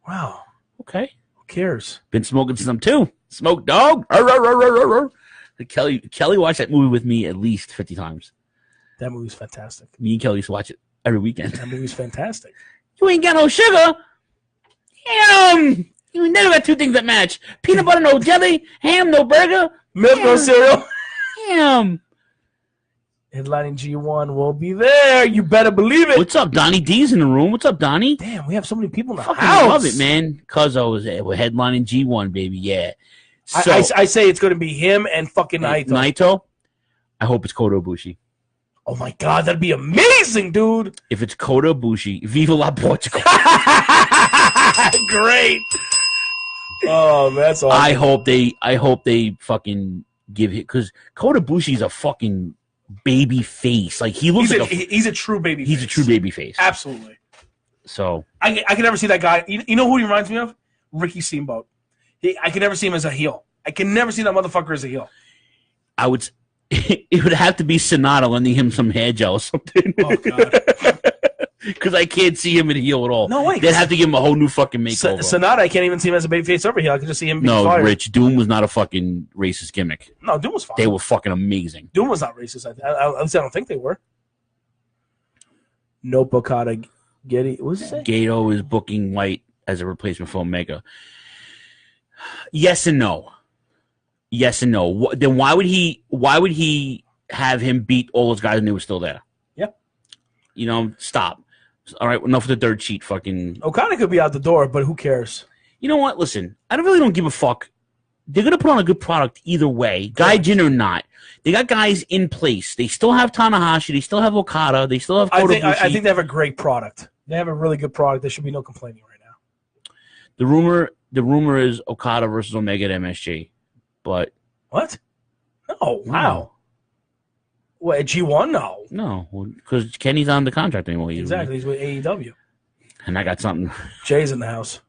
Wow. Okay. Who cares? Been smoking some too. Smoke dog. Kelly watched that movie with me at least 50 times. That movie's fantastic. Me and Kelly used to watch it every weekend. That movie's fantastic. You ain't got no sugar. Ham. You never got two things that match. Peanut butter, no jelly. Ham, no burger. Milk, no cereal. Ham. Headlining G1 will be there. You better believe it. What's up? Donnie D's in the room. What's up, Donnie? Damn, we have so many people in the Fucking house. love it, man. We're headlining G1, baby. Yeah. So, I say it's going to be him and fucking Naito. Naito? I hope it's Kota Ibushi. Oh, my God. That'd be amazing, dude. If it's Kota Ibushi, Viva la Portugal. Great. Oh, that's awesome. I hope they fucking give it, because Kota Ibushi is a fucking baby face. Like, he looks he's a true baby face. He's a true baby face. Absolutely. So I can never see that guy. You know who he reminds me of? Ricky Steamboat. I can never see him as a heel. I can never see that motherfucker as a heel. it would have to be Sonata lending him some hair gel or something. Oh God. Because I can't see him in a heel at all. No way. They'd have to give him a whole new fucking makeover. Sonata, I can't even see him as a babyface over here. I can just see him being fired. Rich, Doom was not a fucking racist gimmick. No, Doom was fine. They were fucking amazing. Doom was not racist. At least I don't think they were. No Bocata Getty. What was it say? Gato is booking White as a replacement for Omega. Yes and no. Yes and no. Then why would he have him beat all those guys when they were still there? Yep. Stop. All right, enough of the dirt sheet fucking. Okada could be out the door, but who cares? You know what? Listen, I really don't give a fuck. They're going to put on a good product either way, Gaijin or not. They got guys in place. They still have Tanahashi. They still have Okada. They still have Kota Ibushi. I think they have a great product. They have a really good product. There should be no complaining right now. The rumor is Okada versus Omega at MSG, but what? No. Wow. What, at G1? No, because Kenny's on the contract anymore. Exactly. He's with AEW. And I got something. Jay's in the house.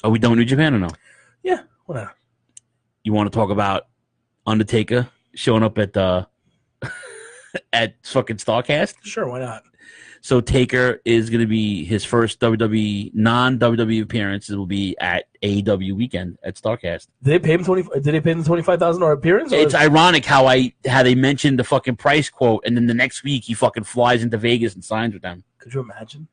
Are we done with New Japan or no? Yeah, whatever. You want to talk about Undertaker showing up at the at fucking Starrcast? Sure, why not? So Taker is going to be his first WWE non-WWE appearance. It will be at AEW weekend at Starrcast. Did they pay him $25,000 appearance? It's ironic how they mentioned the fucking price quote, and then the next week he fucking flies into Vegas and signs with them. Could you imagine?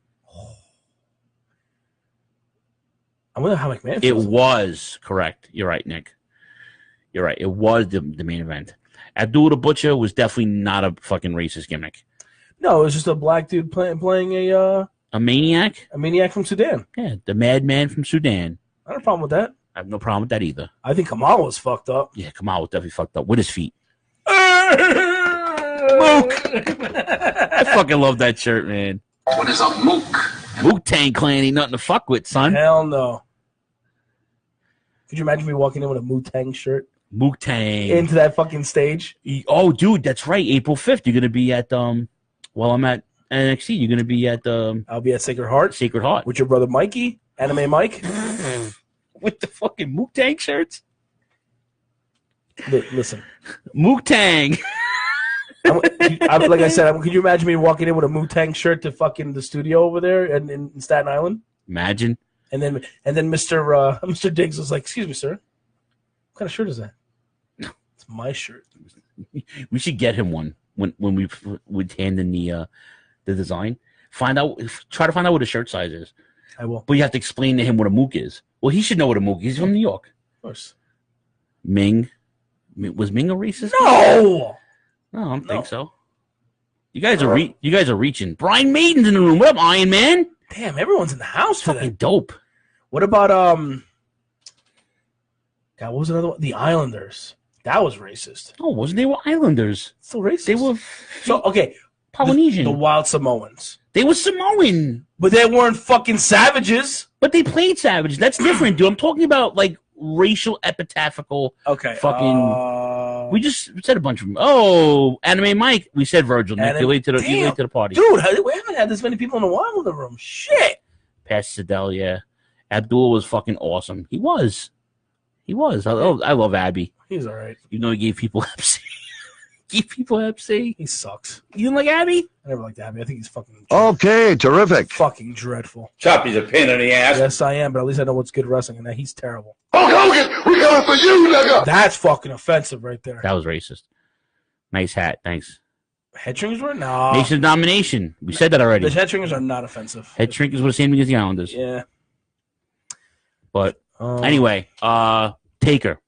I wonder how McMahon. It was correct. You're right, Nick. You're right. It was the main event. Abdul the Butcher was definitely not a fucking racist gimmick. No, it was just a black dude playing a maniac. A maniac from Sudan. Yeah, the madman from Sudan. I have a problem with that. I have no problem with that either. I think Kamal was fucked up. Yeah, Kamal was definitely fucked up with his feet. Mook. I fucking love that shirt, man. What is a Mook? Mook Tang Clan ain't nothing to fuck with, son. Hell no. Could you imagine me walking in with a Mook Tang shirt? Mook Tang. Into that fucking stage? Oh, dude, that's right. April 5th, you're going to be at, while I'm at NXT, you're going to be at, I'll be at Sacred Heart. Sacred Heart. With your brother Mikey, Anime Mike. With the fucking Mook Tang shirts? Listen. Mook Tang. Like I said, could you imagine me walking in with a Mook Tang shirt to fucking the studio over there in Staten Island? Imagine. And then Mr. Diggs was like, "Excuse me, sir. What kind of shirt is that?" It's my shirt. We should get him one when we would hand in the design. Try to find out what his shirt size is. I will. But you have to explain to him what a Mook is. Well, he should know what a Mook is. He's from New York. Of course. Ming. Was Ming a racist? No. No, I don't think so. You guys are reaching. Brian Maiden's in the room. What up, Iron Man? Damn, everyone's in the house for Fucking that. dope. What about God, what was another one? The Islanders. That was racist. Oh, wasn't they were Islanders? Still racist. They were so okay. Polynesian. The Wild Samoans. They were Samoan. But they weren't fucking savages. But they played savages. That's different, dude. I'm talking about like racial epitaphical. Okay. Fucking. We just said a bunch of them. Oh, Anime Mike. We said Virgil. Nick, you late to the party, dude. We haven't had this many people in a while in the room. Shit. Past Sidell, yeah. Abdul was fucking awesome. He was. I love Abby. He's all right. You know, he gave people Hep C. He sucks. You didn't like Abby? I never liked Abby. I think he's fucking. Okay, terrific. Fucking dreadful. Choppy's a pain in the ass. Yes, I am, but at least I know what's good wrestling, and that he's terrible. Hulk Hogan, we coming for you, nigga. That's fucking offensive right there. That was racist. Nice hat, thanks. Head shrinkers were no. Nation of Domination. We said that already. The head shrinkers are not offensive. Head shrinkers were the same thing as the Islanders. Yeah. But anyway, Taker.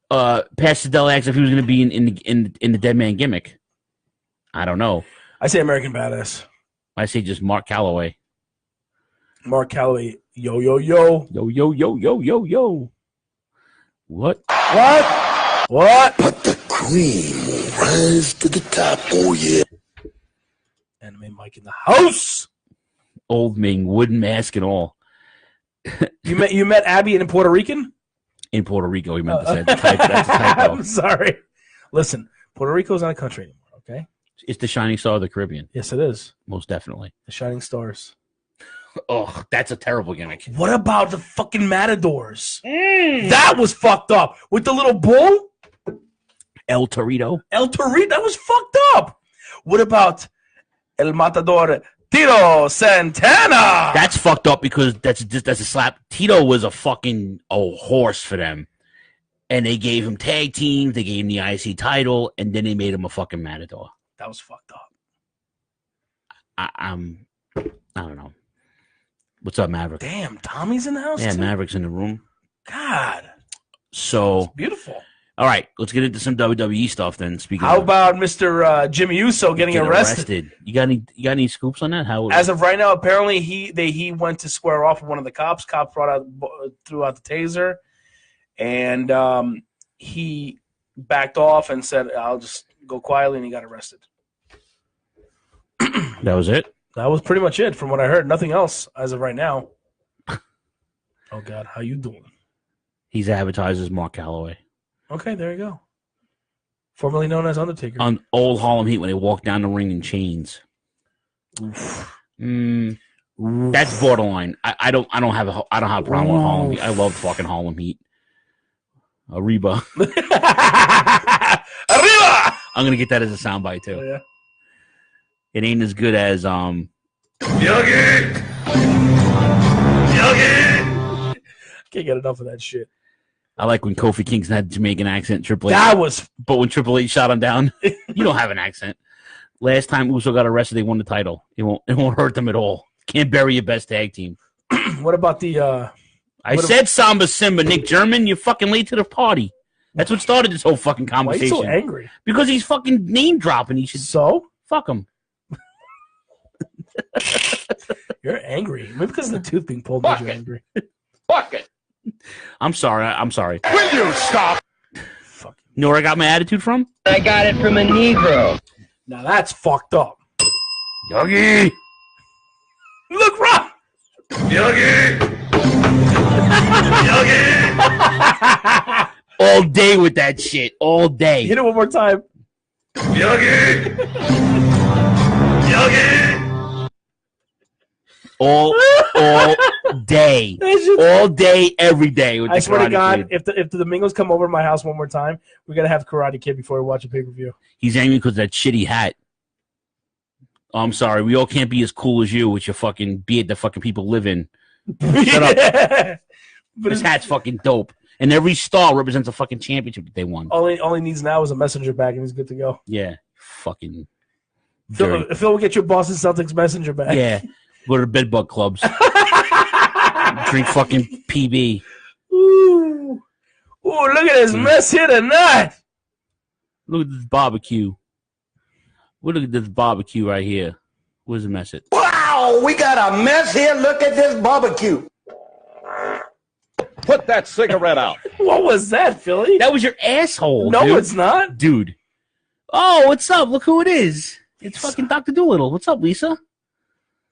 Pat Sidell asked if he was going to be in the Dead Man gimmick. I don't know. I say American Badass. I say just Mark Calloway. Mark Calloway. Yo, yo, yo. Yo, yo, yo, yo, yo, yo. What? What? But the cream will rise to the top. Oh, yeah. Anime Mike in the house. Old Ming, wooden mask and all. You met Abby in Puerto Rican? In Puerto Rico, he meant to say. That's a typo. I'm sorry. Listen, Puerto Rico's not a country anymore, okay? It's the shining star of the Caribbean. Yes, it is. Most definitely. The Shining Stars. Oh, that's a terrible gimmick. What about the fucking Matadors? That was fucked up. With the little bull? El Torito. El Torito, that was fucked up. What about El Matador Tito Santana? That's fucked up because that's a slap. Tito was a horse for them. And they gave him tag teams, they gave him the IC title, and then they made him a fucking matador. That was fucked up. I don't know. What's up, Maverick? Damn, Tommy's in the house. Yeah, too? Maverick's in the room. God, so it's beautiful. All right, let's get into some WWE stuff then. How about Mr. Jimmy Uso getting arrested? You got any scoops on that? As of right now, apparently he went to square off with one of the cops. Cops threw out the taser, and he backed off and said, "I'll just go quietly," and he got arrested. That was it? That was pretty much it from what I heard. Nothing else as of right now. Oh, God. How you doing? He's advertised as Mark Calloway. Okay, there you go. Formerly known as Undertaker. On old Harlem Heat when they walk down the ring in chains. That's borderline. I don't have a problem with Harlem Heat. I love fucking Harlem Heat. Arriba. Arriba! I'm going to get that as a soundbite, too. Oh, yeah. It ain't as good as Yogi! Can't get enough of that shit. I like when Kofi Kingston had a Jamaican accent. Triple H. That was. But when Triple H shot him down, you don't have an accent. Last time Uso got arrested, they won the title. It won't hurt them at all. Can't bury your best tag team. What about the? I said Samba Simba, Nick German. You're fucking late to the party. That's what started this whole fucking conversation. Why are you so angry? Because he's fucking name dropping. He should fuck him. You're angry. Maybe because of the tooth being pulled. You're angry. Fuck it. I'm sorry. Will you stop? You know where I got my attitude from? I got it from a Negro. Now that's fucked up. Yogi! Look, Rob! Yogi! Yogi! All day with that shit. All day. Hit it one more time. Yogi! Yogi! All day. All day, every day. With I the swear to Karate God, Kid. if the Domingos come over to my house one more time, we got to have Karate Kid before we watch a pay-per-view. He's angry because of that shitty hat. Oh, I'm sorry. We all can't be as cool as you with your fucking beard that fucking people live in. Shut up. But this hat's fucking dope. And every star represents a fucking championship that they won. All he needs now is a messenger bag, and he's good to go. Yeah. Fucking. Phil will get you a Boston Celtics messenger bag. Yeah. Go to the bedbug clubs. Drink fucking PB. Ooh, look at this mess here tonight. Look at this barbecue. Look at this barbecue right here. Where's the mess at? Wow, we got a mess here. Look at this barbecue. Put that cigarette out. What was that, Philly? That was your asshole. No, dude. it's not. Dude. Oh, what's up? Look who it is. It's fucking Dr. Doolittle. What's up, Lisa?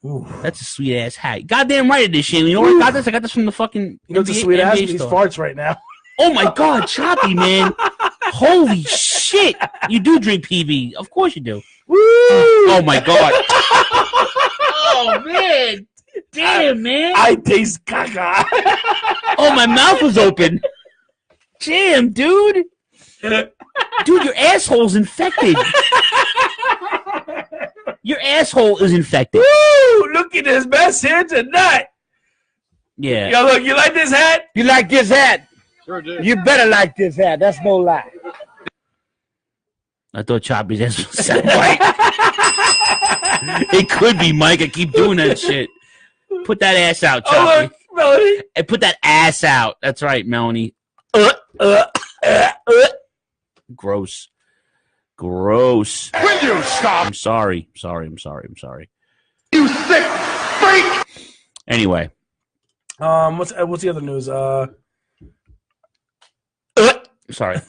Ooh. That's a sweet ass hat. Goddamn right it is, Shane. You know where I got this? I got this from the fucking. You know what's a sweet ass? These farts right now. Oh my God, Choppy, man. Holy shit. You do drink PB. Of course you do. Woo! Oh my God. Oh, man. Damn, man. I taste caca. Oh, my mouth was open. Damn, dude. Dude, your asshole's infected. Your asshole is infected. Woo! Look at this mess here tonight. Yeah. Yo, look, you like this hat? You like this hat? Sure do. You better like this hat. That's no lie. I thought Choppy's ass was set right. It could be, Mike. I keep doing that shit. Put that ass out, Choppy. Oh, look, Melanie. And put that ass out. That's right, Melanie. Gross. Gross. Will you stop? I'm sorry. You sick freak! Anyway. What's the other news? Sorry.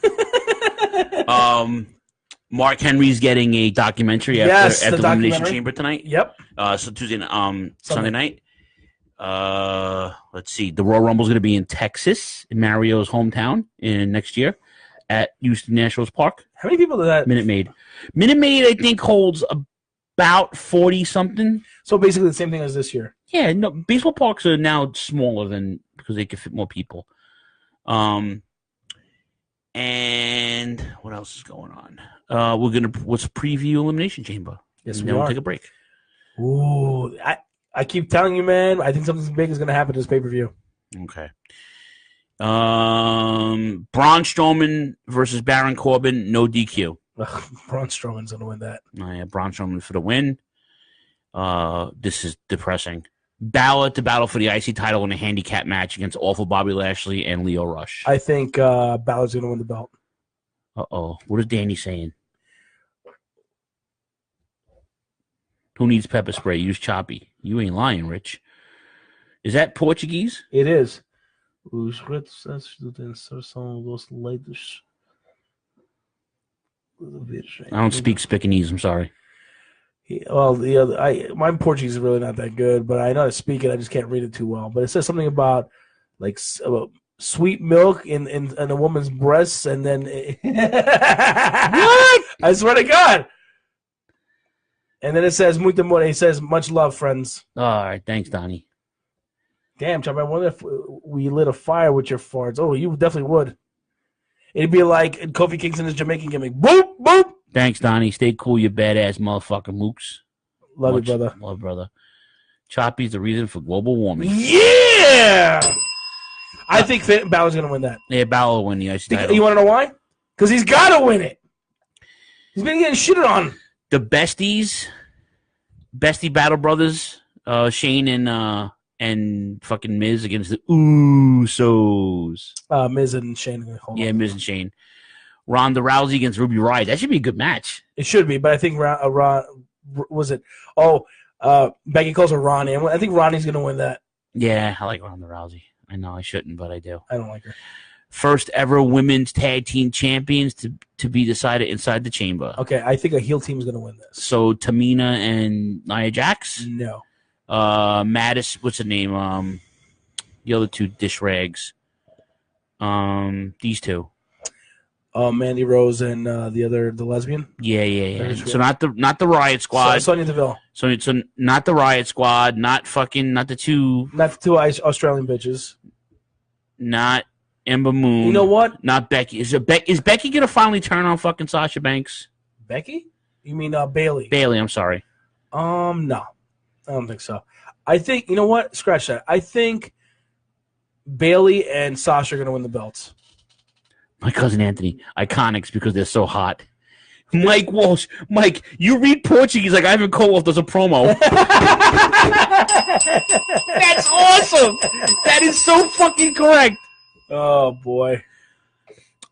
Mark Henry's getting a documentary Yes, after the Elimination documentary. Chamber tonight. Yep. So Sunday night. Let's see. The Royal Rumble's going to be in Texas, in Mario's hometown, in next year at Houston Nationals Park. How many people did that? Minute Maid, I think, holds about 40-something. So basically the same thing as this year. Yeah, no, baseball parks are now smaller because they can fit more people. And what else is going on? Let's preview Elimination Chamber. Yes, and we then we'll are. take a break. Ooh, I keep telling you, man. I think something big is going to happen to this pay-per-view. Okay. Braun Strowman versus Baron Corbin, no DQ. Braun Strowman's going to win that. Oh, yeah, Braun Strowman for the win. This is depressing. Balor to battle for the IC title in a handicap match against awful Bobby Lashley and Leo Rush. I think Balor's going to win the belt. Uh-oh. What is Danny saying? Who needs pepper spray? Use Choppy. You ain't lying, Rich. Is that Portuguese? It is. I I don't speak Spicanese. I'm sorry. Well, my Portuguese is really not that good, but I know how to speak it. I just can't read it too well. But it says something about about sweet milk in a woman's breasts, and then what? I swear to God. And then it says "muito amor." It says "much love, friends." All right, thanks, Donnie. Damn, Chop, I wonder if we lit a fire with your farts. Oh, you definitely would. It'd be like Kofi Kingston's Jamaican gimmick. Boop, boop. Thanks, Donnie. Stay cool, you badass motherfucker, Mooks. Love you, brother. Love, brother. Choppy's the reason for global warming. Yeah! I think Balor's going to win that. Yeah, Balor will win the IC title. You want to know why? Because he's got to win it. He's been getting shitted on. The Bestie Battle Brothers, Shane and fucking Miz against the Usos. Miz and Shane. Miz and Shane. Ronda Rousey against Ruby Riott. That should be a good match. It should be, but I think was it? Becky calls her Ronnie. I think Ronnie's going to win that. Yeah, I like Ronda Rousey. I know I shouldn't, but I do. I don't like her. First ever women's tag team champions to be decided inside the chamber. Okay, I think a heel team is going to win this. So Tamina and Nia Jax? No. Mattis, what's her name? The other two dish rags. These two. Mandy Rose and the lesbian. Yeah. So not the Riot Squad. Sonya Deville. So not the Riot Squad. Not the two Australian bitches. Not Ember Moon. You know what? Not Becky. Is Becky gonna finally turn on fucking Sasha Banks? Becky? You mean Bailey? Bailey. I'm sorry. No, I don't think so. I think you know what? Scratch that. I think Bailey and Sasha are gonna win the belts. My cousin Anthony, Iconics because they're so hot. Mike Walsh, Mike, you read Portuguese like Ivan Koloff does a promo. That's awesome. That is so fucking correct. Oh boy,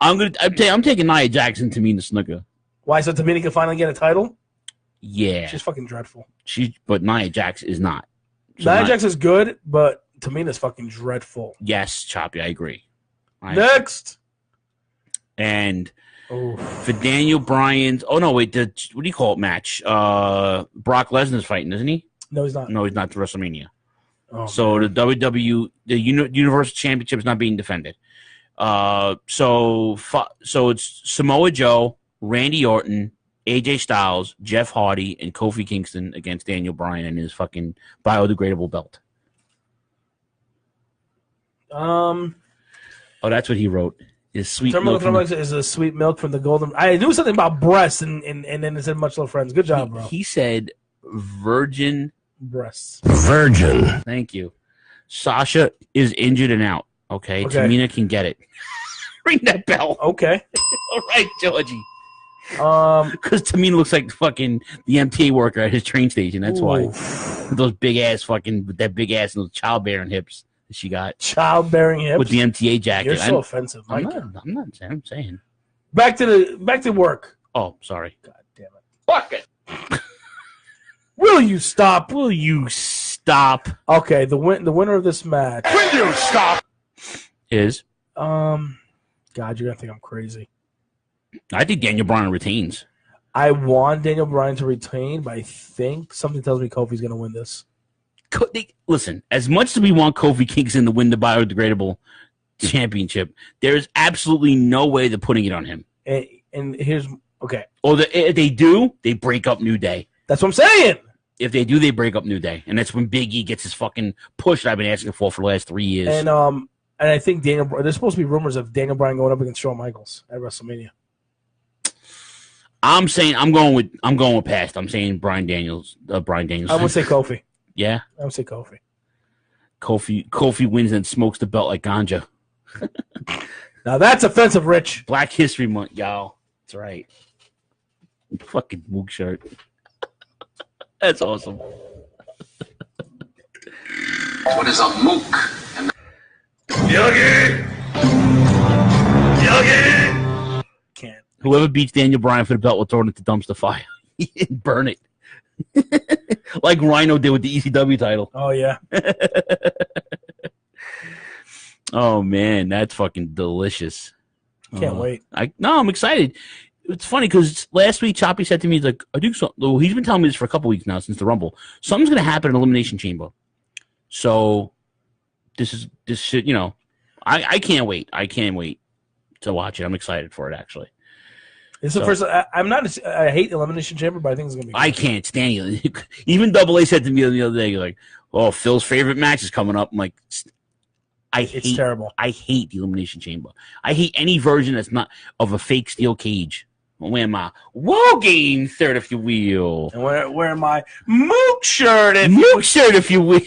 I'm taking Nia Jax and Tamina Snuka. Why? So Tamina can finally get a title? Yeah, she's fucking dreadful. But Nia Jax is not. So Nia Jax is good, but Tamina's fucking dreadful. Yes, Choppy, I agree. Next. And for Daniel Bryan's, what do you call it match? Brock Lesnar's fighting, isn't he? No, he's not. No, he's not to WrestleMania. Oh, so man. the Universal Championship is not being defended. So it's Samoa Joe, Randy Orton, AJ Styles, Jeff Hardy, and Kofi Kingston against Daniel Bryan and his fucking biodegradable belt. Oh, that's what he wrote. Is sweet milk is a sweet milk from the golden. I knew something about breasts, and then it said much love, friends. Good job, bro. He said virgin breasts. Virgin. Thank you. Sasha is injured and out. Okay. Tamina can get it. Ring that bell. Okay. All right, Georgie. Because Tamina looks like fucking the MTA worker at his train station. That's why. With those big ass with that big ass and those childbearing hips that she got. Childbearing hips with the MTA jacket. You're so offensive. I'm not. I'm saying. Back to work. Oh, sorry. God damn it. Fuck it. Will you stop? Will you stop? Okay, the winner of this match. Will you stop? Is God, you're gonna think I'm crazy. I think Daniel Bryan retains. I want Daniel Bryan to retain, but I think something tells me Kofi's gonna win this. Listen, as much as we want Kofi Kingston to win the biodegradable championship, there's absolutely no way they're putting it on him. And here's okay. Or if they do, they break up New Day. That's what I'm saying. If they do, they break up New Day, and that's when Big E gets his fucking push that I've been asking for the last 3 years. And And I think there's supposed to be rumors of Daniel Bryan going up against Shawn Michaels at WrestleMania. I'm going with past. I'm saying Bryan Daniels. I would say Kofi. Yeah, I would say Kofi. Kofi wins and smokes the belt like ganja. Now that's offensive, Rich. Black History Month, y'all. That's right. Fucking Mook shirt. That's awesome. What is a Mook? Yogi! Can't. Whoever beats Daniel Bryan for the belt will throw it into dumpster fire and burn it. Like Rhino did with the ECW title. Oh, yeah. Oh, man, that's fucking delicious. Can't wait. I'm excited. It's funny because last week Choppy said to me, he's like, I do something. Well, he's been telling me this for a couple weeks now since the Rumble. Something's going to happen in Elimination Chamber. So this shit, you know, I can't wait. I can't wait to watch it. I'm excited for it, actually. It's the first. I hate Elimination Chamber, but I think it's gonna be good. I can't stand it. Even Double A said to me the other day, like, "Oh, Phil's favorite match is coming up." I'm like, it's terrible. I hate the Elimination Chamber. I hate any version that's not of a fake steel cage. I'm wearing my War Game shirt, if you will, and wearing my Mook shirt, if you will.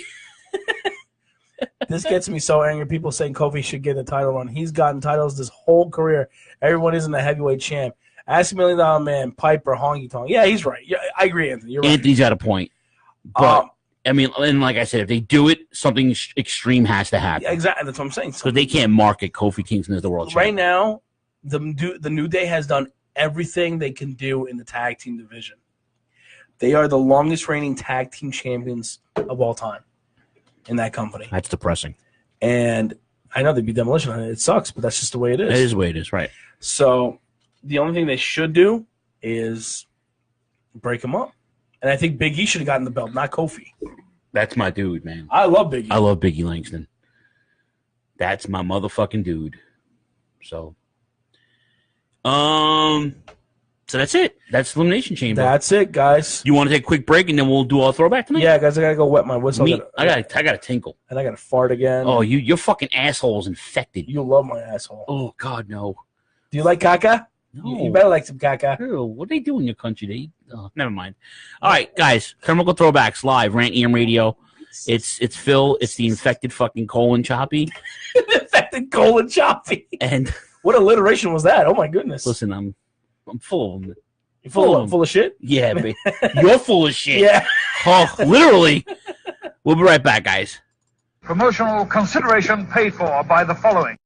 This gets me so angry. People saying Kofi should get a title run. He's gotten titles this whole career. Everyone isn't a heavyweight champ. Ask $1 Million Man, Piper, Honky Tonk. Yeah, he's right. Yeah, I agree, Anthony. You're right. Anthony's got a point. But, I mean, and like I said, if they do it, something extreme has to happen. Yeah, exactly. That's what I'm saying. Because they can't market Kofi Kingston as the world champion. Right now, the New Day has done everything they can do in the tag team division. They are the longest reigning tag team champions of all time in that company. That's depressing. And I know they'd be Demolition. It sucks, but that's just the way it is. It is the way it is, right. So the only thing they should do is break him up. And I think Big E should have gotten the belt, not Kofi. That's my dude, man. I love Big E. I love Big E Langston. That's my motherfucking dude. So that's it. That's Elimination Chamber. That's it, guys. You want to take a quick break and then we'll do our throwback tonight? Yeah, guys, I gotta go wet my whistle. I gotta tinkle. And I gotta fart again. Oh, your fucking asshole's infected. You love my asshole. Oh God, no. Do you like caca? No. You better like some caca. Ew, what do they do in your country? Never mind. All right, guys. Chemical Throwbacks live, Rant EM Radio. It's Phil. It's the infected fucking colon Choppy. Infected colon Choppy. And what alliteration was that? Oh my goodness. Listen, I'm full of them. You full of shit? Yeah, babe. You're full of shit. Yeah. Oh, literally. We'll be right back, guys. Promotional consideration paid for by the following.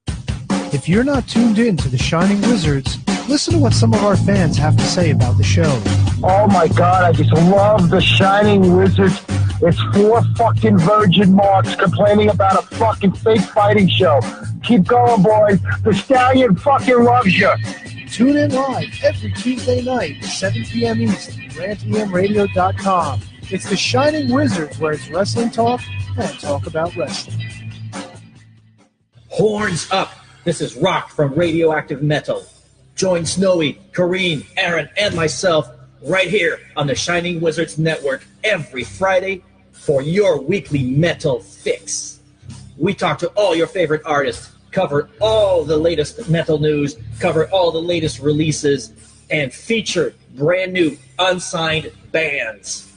If you're not tuned in to the Shining Wizards, listen to what some of our fans have to say about the show. Oh my God, I just love the Shining Wizards. It's 4 fucking virgin marks complaining about a fucking fake fighting show. Keep going, boys. The Stallion fucking loves you. Tune in live every Tuesday night, 7 p.m. Eastern, rantemradio.com. It's the Shining Wizards, where it's wrestling talk and talk about wrestling. Horns up. This is Rock from Radioactive Metal. Join Snowy, Kareen, Aaron, and myself right here on the Shining Wizards Network every Friday for your weekly metal fix. We talk to all your favorite artists, cover all the latest metal news, cover all the latest releases, and feature brand new unsigned bands.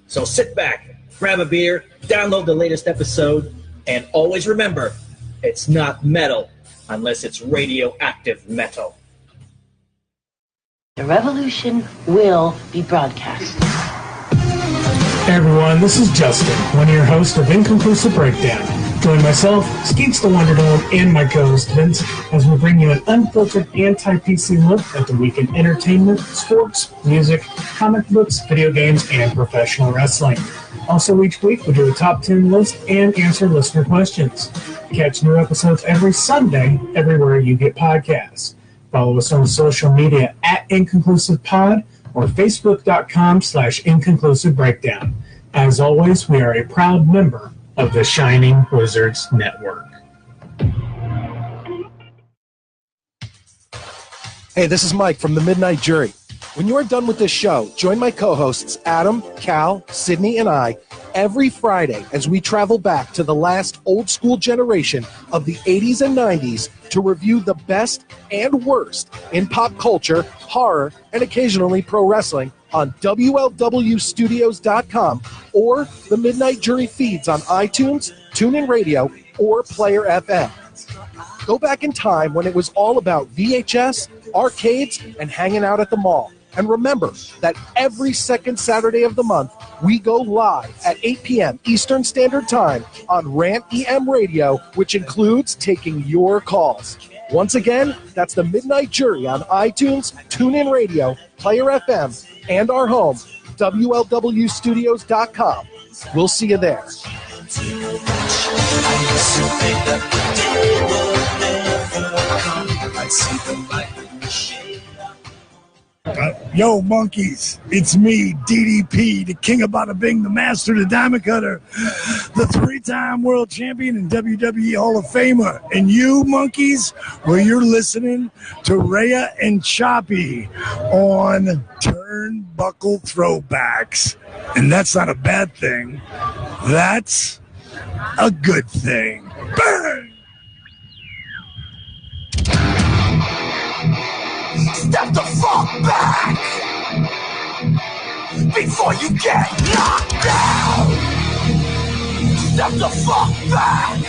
So sit back, grab a beer, download the latest episode, and always remember, it's not metal unless it's radioactive metal. The revolution will be broadcast. Hey everyone, this is Justin, one of your hosts of Inconclusive Breakdown. Join myself, Skeets the Wonder Dog, and my co-host Vince as we bring you an unfiltered anti-PC look at the week in entertainment, sports, music, comic books, video games, and professional wrestling. Also, each week we do a top 10 list and answer listener questions. Catch new episodes every Sunday everywhere you get podcasts. Follow us on social media at InconclusivePod or Facebook.com/Inconclusive Breakdown. As always, we are a proud member of the Shining Wizards Network. Hey, this is Mike from the Midnight Jury. When you are done with this show, join my co-hosts Adam, Cal, Sydney, and I every Friday as we travel back to the last old-school generation of the 80s and 90s to review the best and worst in pop culture, horror, and occasionally pro wrestling on WLWstudios.com or the Midnight Jury feeds on iTunes, TuneIn Radio, or Player FM. Go back in time when it was all about VHS, arcades, and hanging out at the mall. And remember that every second Saturday of the month, we go live at 8 p.m. Eastern Standard Time on Rant EM Radio, which includes taking your calls. Once again, that's the Midnight Jury on iTunes, TuneIn Radio, Player FM, and our home, WLWstudios.com. We'll see you there. Yo, monkeys, it's me, DDP, the king of Bada Bing, the master, the diamond cutter, the three-time world champion and WWE Hall of Famer. And you, monkeys, well, you're listening to Rhea and Choppy on Turnbuckle Throwbacks. And that's not a bad thing. That's a good thing. Bang! Step the fuck back before you get knocked down. Step the fuck back.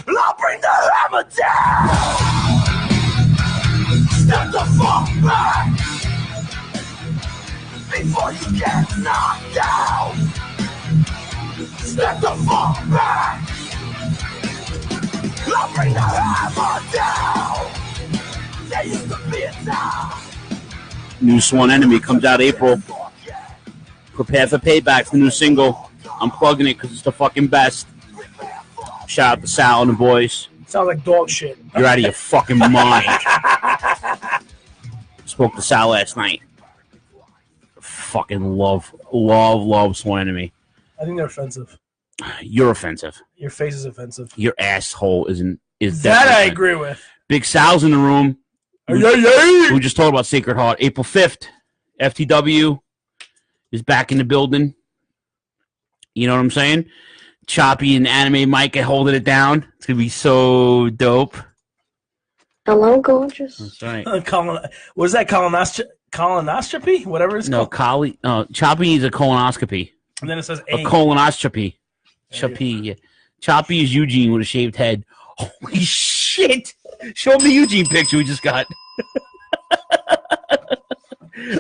I'll bring the hammer down. Step the fuck back before you get knocked down. Step the fuck back. I'll bring the hammer down. New Sworn Enemy comes out April. Prepare for Payback's the new single. I'm plugging it because it's the fucking best. Shout out to Sal and the boys. Sounds like dog shit. You're out of your fucking mind. Spoke to Sal last night. Fucking love Sworn Enemy. I think they're offensive. You're offensive. Your face is offensive. Your asshole is that I agree with. Big Sal's in the room. We just told about Sacred Heart. April 5th, FTW is back in the building. You know what I'm saying? Choppy and Anime Mike are holding it down. It's going to be so dope. Hello, gorgeous. That's right. What is that? Colonoscopy? Whatever it's called. Choppy needs a colonoscopy. And then it says a colonoscopy. Choppy. Yeah. Choppy is Eugene with a shaved head. Holy shit! Show me the Eugene picture we just got.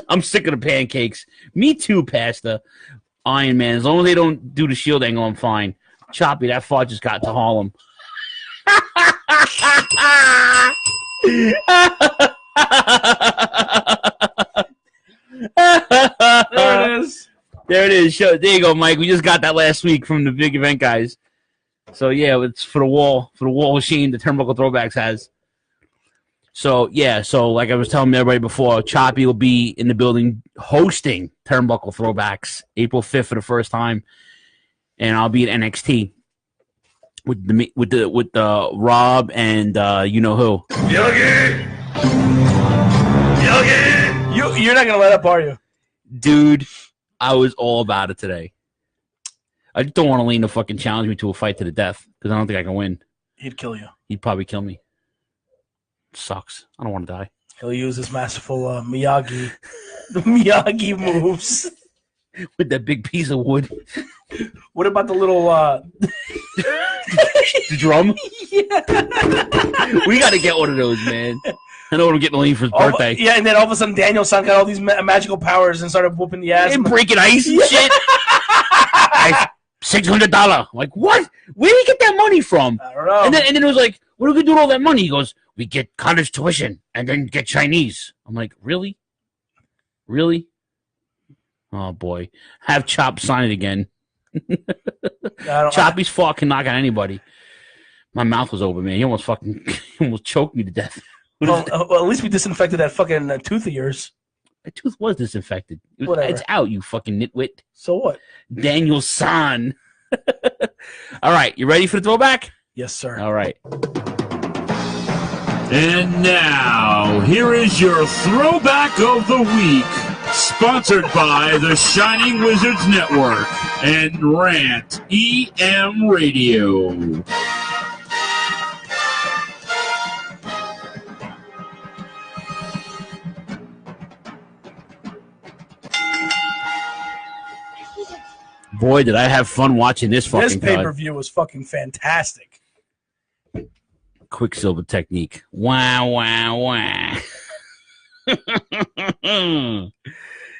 I'm sick of the pancakes. Me too, Pasta. Iron Man. As long as they don't do the shield angle, I'm fine. Choppy, that fart just got to Harlem. There it is. There it is. There you go, Mike. We just got that last week from the big event guys. So, yeah, it's for the wall machine the Turnbuckle Throwbacks has. So, yeah, like I was telling everybody before, Choppy will be in the building hosting Turnbuckle Throwbacks April 5th for the first time. And I'll be at NXT with the Rob and you know who. Yogi! You're not going to let up, are you? Dude, I was all about it today. I just don't want to lean to fucking challenge me to a fight to the death because I don't think I can win. He'd kill you. He'd probably kill me. Sucks. I don't want to die. He'll use his masterful Miyagi moves. With that big piece of wood. What about the little... the drum? Yeah. We got to get one of those, man. I know what I'm getting Lane for his birthday. Yeah, and then all of a sudden Daniel-san got all these magical powers and started whooping the ass. And breaking ice and shit. $600. Like, what? Where did he get that money from? I don't know. And then it was like, what are we going to do with all that money? He goes, we get college tuition and then get Chinese. I'm like, really? Really? Oh, boy. Have Chop sign it again. Choppy's fart can knock out anybody. My mouth was open, man. He almost choked me to death. Well, at least we disinfected that fucking tooth of yours. The tooth was disinfected. It's out, you fucking nitwit. So what? Daniel-san. All right, you ready for the throwback? Yes, sir. All right. And now, here is your Throwback of the Week, sponsored by the Shining Wizards Network and Rant EM Radio. Boy, did I have fun watching this fucking This pay-per-view was fucking fantastic. Quicksilver technique. Wow, wow, wow.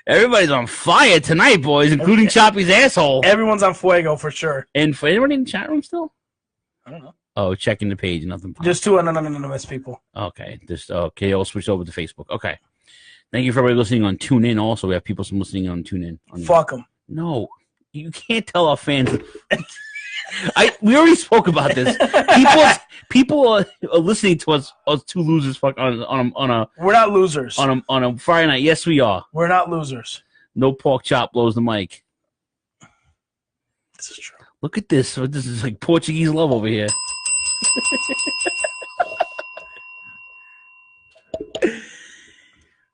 Everybody's on fire tonight, boys, including Choppy's asshole. Everyone's on fuego for sure. And for anyone in the chat room still? I don't know. Oh, checking the page, nothing. Just two anonymous people. Okay, okay. I'll switch over to Facebook. Okay, thank you for everybody listening on TuneIn. Also, we have people listening on TuneIn. Fuck them. No, you can't tell our fans. We already spoke about this. People are listening to us two losers. Fuck on a. We're not losers on a Friday night. Yes, we are. We're not losers. No pork chop blows the mic. This is true. Look at this. This is like Portuguese love over here.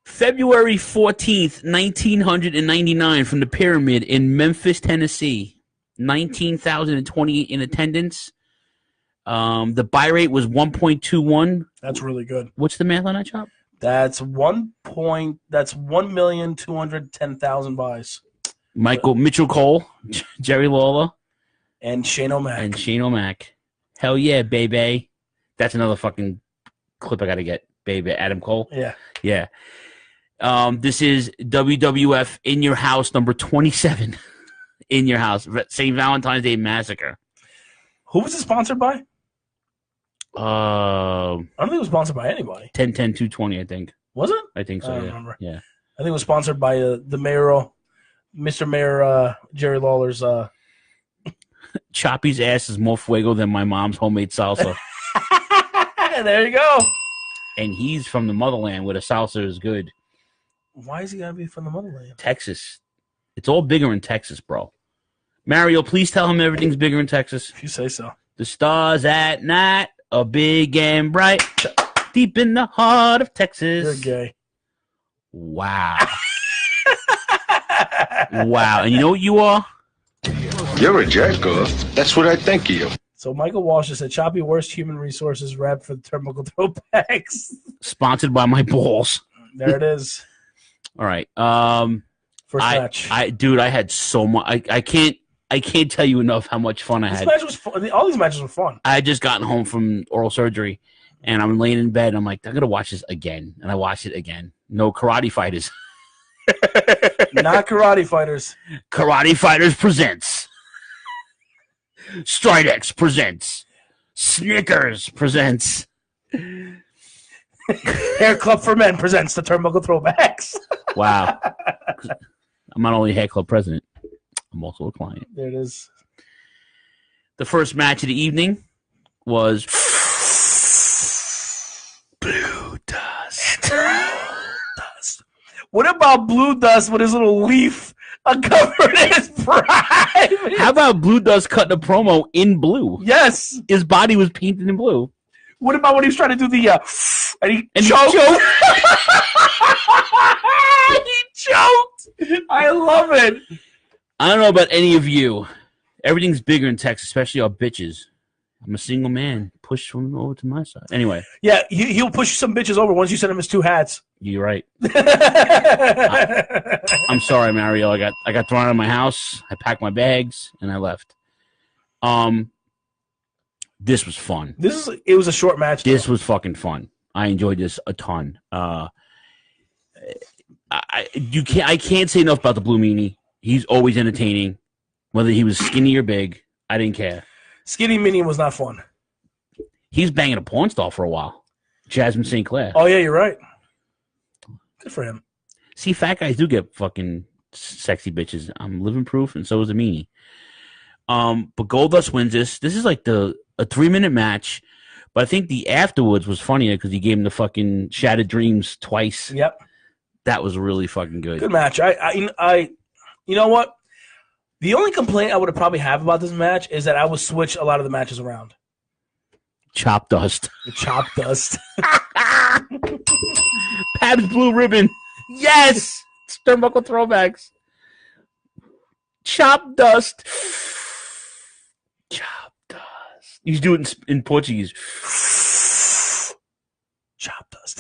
February 14th, 1999, from the Pyramid in Memphis, Tennessee. 19,028 in attendance. The buy rate was 1.21. That's really good. What's the math on that, Chop? That's 1,210,000 buys. Mitchell Cole, Jerry Lawler, and Shane O'Mac. Hell yeah, baby. That's another fucking clip I got to get, baby. Adam Cole. Yeah. Yeah. This is WWF In Your House number 27. In Your House. St. Valentine's Day Massacre. Who was it sponsored by? I don't think it was sponsored by anybody. 10-10-220, I think. Was it? I think so, I don't yeah. remember. Yeah. I think it was sponsored by the mayoral, Mr. Mayor Jerry Lawler's. Choppy's ass is more fuego than my mom's homemade salsa. There you go. And he's from the motherland where the salsa is good. Why is he got to be from the motherland? Texas. It's all bigger in Texas, bro. Mario, please tell him everything's bigger in Texas. If you say so. The stars at night are big and bright, deep in the heart of Texas. You're gay. Wow. Wow. And you know what you are? You're a jack-off. That's what I think of you. So Michael Walsh said, Choppy, worst human resources rep for the Turnbuckle Throwbacks. Sponsored by my balls. There it is. All right. First match. Dude, I had so much. I can't tell you enough how much fun I had. This match was fun. All these matches were fun. I had just gotten home from oral surgery, and I'm laying in bed. And I'm like, I'm gonna watch this again, and I watched it again. No Karate Fighters. Not Karate Fighters. Karate Fighters presents. Stridex presents. Snickers presents. Hair Club for Men presents the Turnbuckle Throwbacks. Wow. I'm not only a Hair Club president, I'm also a client. There it is. The first match of the evening was Blue Dust. What about Blue Dust with his little leaf covered in his pride? How about Blue Dust cutting a promo in blue? Yes. His body was painted in blue. What about when he was trying to do the and he choked? He choked. I love it. I don't know about any of you. Everything's bigger in Texas, especially our bitches. I'm a single man. Push them over to my side. Anyway. Yeah, he'll push some bitches over once you send him his two hats. You're right. I'm sorry, Mario. I got thrown out of my house. I packed my bags and I left. This was fun. It was a short match. This was fucking fun. I enjoyed this a ton. I can't say enough about the Blue Meanie. He's always entertaining. Whether he was skinny or big, I didn't care. Skinny Meanie was not fun. He's banging a porn star for a while. Jasmine St. Clair. Oh, yeah, you're right. Good for him. See, fat guys do get fucking sexy bitches. I'm living proof, and so is a Meanie. But Goldust wins this. This is like a 3-minute match. But I think the afterwards was funnier because he gave him the fucking Shattered Dreams twice. Yep. That was really fucking good. Good match. I you know what? The only complaint I would have probably have about this match is that I would switch a lot of the matches around. Chop Dust. Chop Dust. Pabst Blue Ribbon. Yes! Turnbuckle throwbacks. Chop Dust. Chop Dust. You do it in Portuguese. Chop Dust.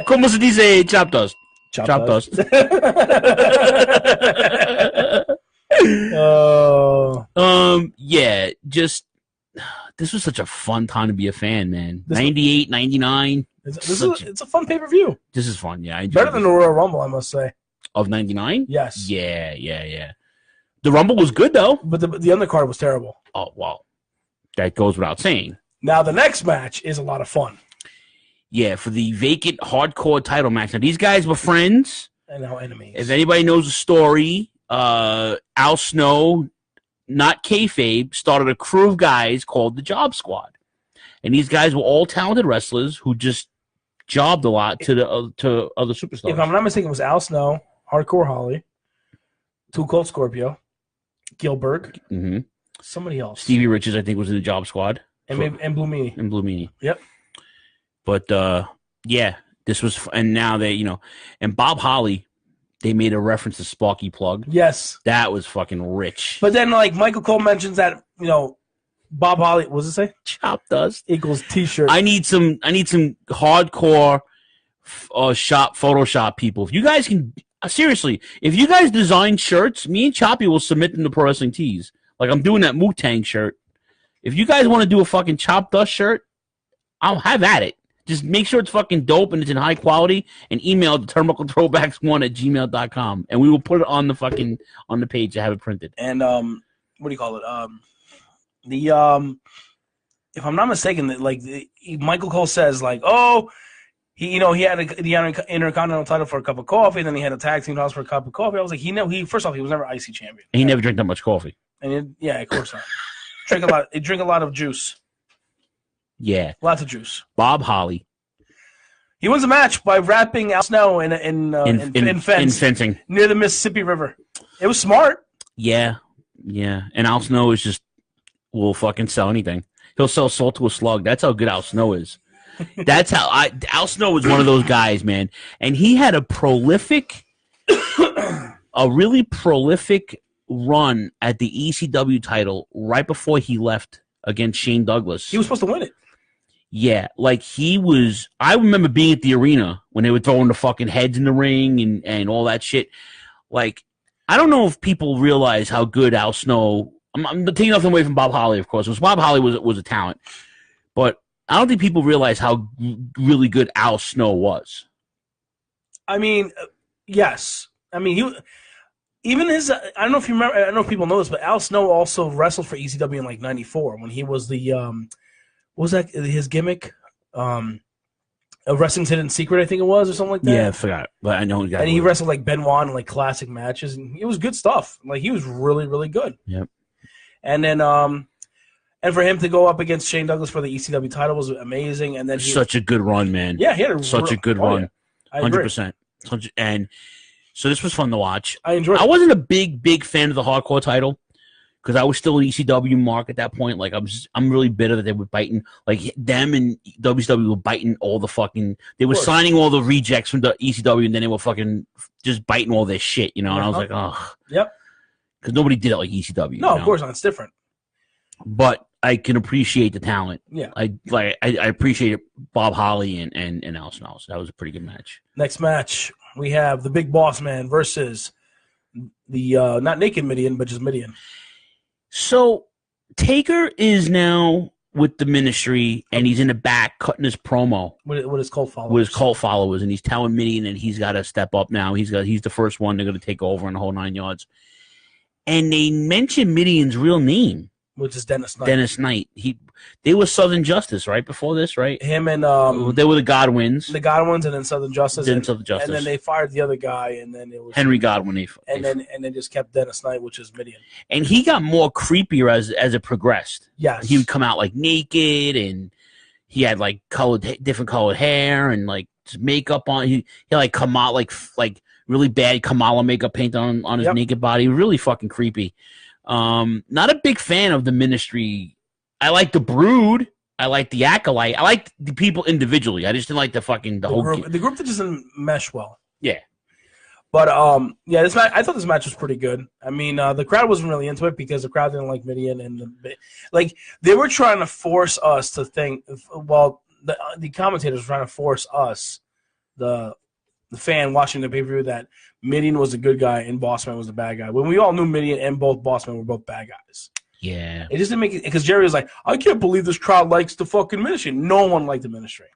Como se dice Chop Dust? Chop Dust. Yeah, just this was such a fun time to be a fan, man. 98, 99. It's a fun pay-per-view. This is fun, yeah. Better than the Royal Rumble, I must say. Of 99? Yes. Yeah. The Rumble was good, though. But the undercard was terrible. Oh, well. That goes without saying. Now, the next match is a lot of fun. Yeah, for the vacant hardcore title match. Now, these guys were friends. And now enemies. If anybody knows the story, Al Snow, not kayfabe, started a crew of guys called the Job Squad. And these guys were all talented wrestlers who just jobbed a lot to other superstars. If I'm not mistaken, it was Al Snow, Hardcore Holly, Too Cold Scorpio, Gilbert, somebody else. Stevie Richards, I think, was in the Job Squad. And Blue Meanie. And Blue Meanie. Yep. But, yeah, this was, and now they, and Bob Holly, they made a reference to Sparky Plug. Yes. That was fucking rich. But then, like, Michael Cole mentions that, Bob Holly, what does it say? Chop Dust equals T-shirt. I need some hardcore Photoshop people. If you guys can, seriously, if you guys design shirts, me and Choppy will submit them to Pro Wrestling Tees. Like I'm doing that Mook Tang shirt. If you guys want to do a fucking Chop Dust shirt, I'll have at it. Just make sure it's fucking dope and it's in high quality and email it to turnbucklethrowbacks1@gmail.com and we will put it on the page to have it printed. And what do you call it? If I'm not mistaken, Michael Cole says he had the Intercontinental title for a cup of coffee, and then he had a tag team title for a cup of coffee. I was like, first off, he was never IC champion. And he never drank that much coffee. And of course not. He drink a lot of juice. Yeah, lots of juice. Bob Holly. He wins the match by wrapping Al Snow in fencing near the Mississippi River. It was smart. Yeah. And Al Snow will fucking sell anything. He'll sell salt to a slug. That's how good Al Snow is. That's how Al Snow was one of those guys, man. And he had a really prolific run at the ECW title right before he left against Shane Douglas. He was supposed to win it. Yeah, I remember being at the arena when they were throwing the fucking heads in the ring and all that shit. Like, I don't know if people realize how good Al Snow. I'm taking nothing away from Bob Holly, of course. Because Bob Holly was a talent, but I don't think people realize how really good Al Snow was. I mean, yes. I mean, I don't know if you remember. I don't know if people know this, but Al Snow also wrestled for ECW in '94 when he was the what was that his gimmick? A Wrestling's Hidden Secret, I think it was, or something like that. Yeah, I forgot, but I know. And he wrestled like Benoit in classic matches, and it was good stuff. He was really, really good. Yep. And then, and for him to go up against Shane Douglas for the ECW title was amazing. And then such a good run, man. Yeah, he had such a good run, 100%. And so this was fun to watch. I enjoyed it. I wasn't a big fan of the hardcore title because I was still an ECW mark at that point. I'm really bitter that they were biting, them and WCW were biting all the fucking. They were signing all the rejects from the ECW, and then they were fucking just biting all their shit, And I was like, oh, yep. Because nobody did it like ECW. No, of course not. It's different. But I can appreciate the talent. Yeah. I appreciate Bob Holly and Al Snow. So that was a pretty good match. Next match, we have the Big Boss Man versus the not Naked Midian, but just Midian. So Taker is now with the Ministry, and he's in the back cutting his promo with his cult followers. With his cult followers, and he's telling Midian that he's got to step up now. He's the first one. They're going to take over in the whole 9 yards. And they mentioned Midian's real name, which is Dennis Knight. Dennis Knight. They were Southern Justice, right? Before this, right? Him and they were the Godwins. The Godwins, and then Southern Justice. And then they fired the other guy, and then it was Henry Godwin. And then just kept Dennis Knight, which is Midian. And he got more creepier as it progressed. Yes, he would come out naked, and he had different colored hair and makeup on. He had come out like really bad Kamala makeup paint on his naked body. Really fucking creepy. Not a big fan of the Ministry. I like the Brood. I like the Acolyte. I like the people individually. I just didn't like the whole group. The group that doesn't mesh well. Yeah. But yeah, this match. I thought this match was pretty good. I mean, the crowd wasn't really into it because the crowd didn't like Midian, and they were trying to force us to think. Well, the commentators were trying to force us, the fan watching the pay-per-view, that Midian was a good guy and Bossman was a bad guy. When we all knew Midian and both Bossman were both bad guys. Yeah. It just didn't make it, because Jerry was like, I can't believe this crowd likes the fucking Ministry. No one liked the Ministry.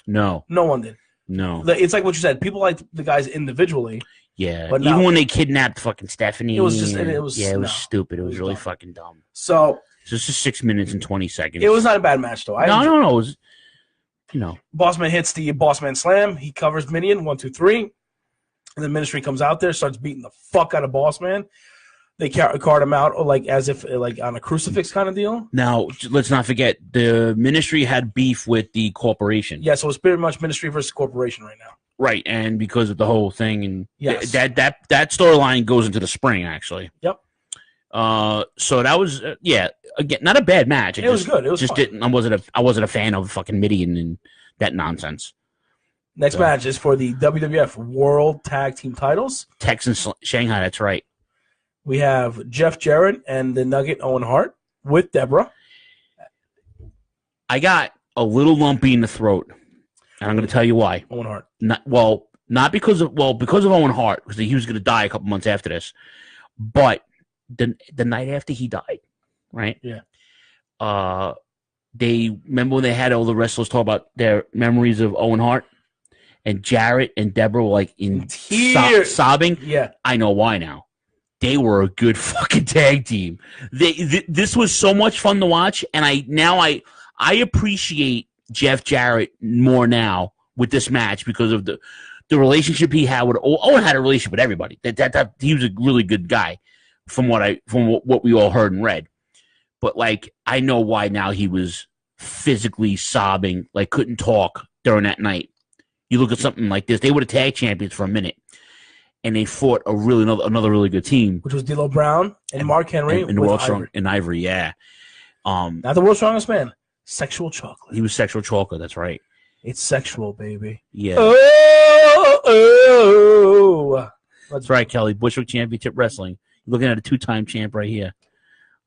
No. No one did. No. It's like what you said. People liked the guys individually. Yeah. But even when they kidnapped fucking Stephanie. It was just, stupid. It was really fucking dumb. So it's just 6 minutes and 20 seconds. It was not a bad match, though. No. It was, Bossman hits the Bossman Slam. He covers Midian, 1, 2, 3. And the Ministry comes out there, starts beating the fuck out of Bossman. They card him out as if on a crucifix kind of deal. Now, let's not forget, the Ministry had beef with the corporation. Yeah, so it's pretty much Ministry versus corporation right now. Right, and because of the whole thing, and yes. that storyline goes into the spring, actually. Yep. So that was again, not a bad match. It was good. It was just fun. I wasn't a fan of fucking Midian and that nonsense. Next match is for the WWF World Tag Team titles. Texas Shanghai, that's right. We have Jeff Jarrett and the Nugget Owen Hart with Deborah. I got a little lumpy in the throat, and I'm going to tell you why. Owen Hart. Not because of Owen Hart, because he was going to die a couple months after this, but the night after he died, right? Yeah. They remember when they had all the wrestlers talk about their memories of Owen Hart, and Jarrett and Deborah were like in tears, sobbing. Yeah, I know why now. They were a good fucking tag team. This was so much fun to watch, and I appreciate Jeff Jarrett more now with this match because of the relationship he had with Owen. Had a relationship with everybody. That he was a really good guy, from what we all heard and read. But I know why now he was physically sobbing, couldn't talk during that night. You look at something like this; they were the tag champions for a minute. And they fought another really good team, which was D'Lo Brown and Mark Henry and the World Strong and Ivory. Yeah, not the world's strongest man. Sexual chocolate. He was sexual chocolate. That's right. It's sexual, baby. Yeah. Oh. That's right, Kelly. Bushwick Championship Wrestling. You're looking at a 2-time champ right here.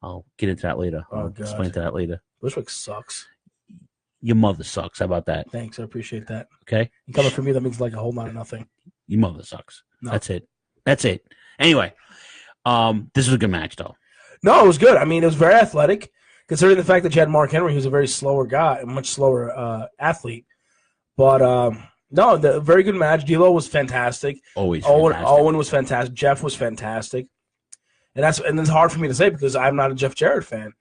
I'll get into that later. I'll explain to that later. Bushwick sucks. Your mother sucks. How about that? Thanks. I appreciate that. Okay. You coming for me, that means a whole lot of nothing. Your mother sucks. No. That's it. Anyway, this was a good match, though. No, it was good. I mean, it was very athletic, considering the fact that you had Mark Henry, who's a very slower guy, a much slower athlete. But no, the very good match. D'Lo was fantastic. Always. Owen was fantastic. Jeff was fantastic. And it's hard for me to say because I'm not a Jeff Jarrett fan.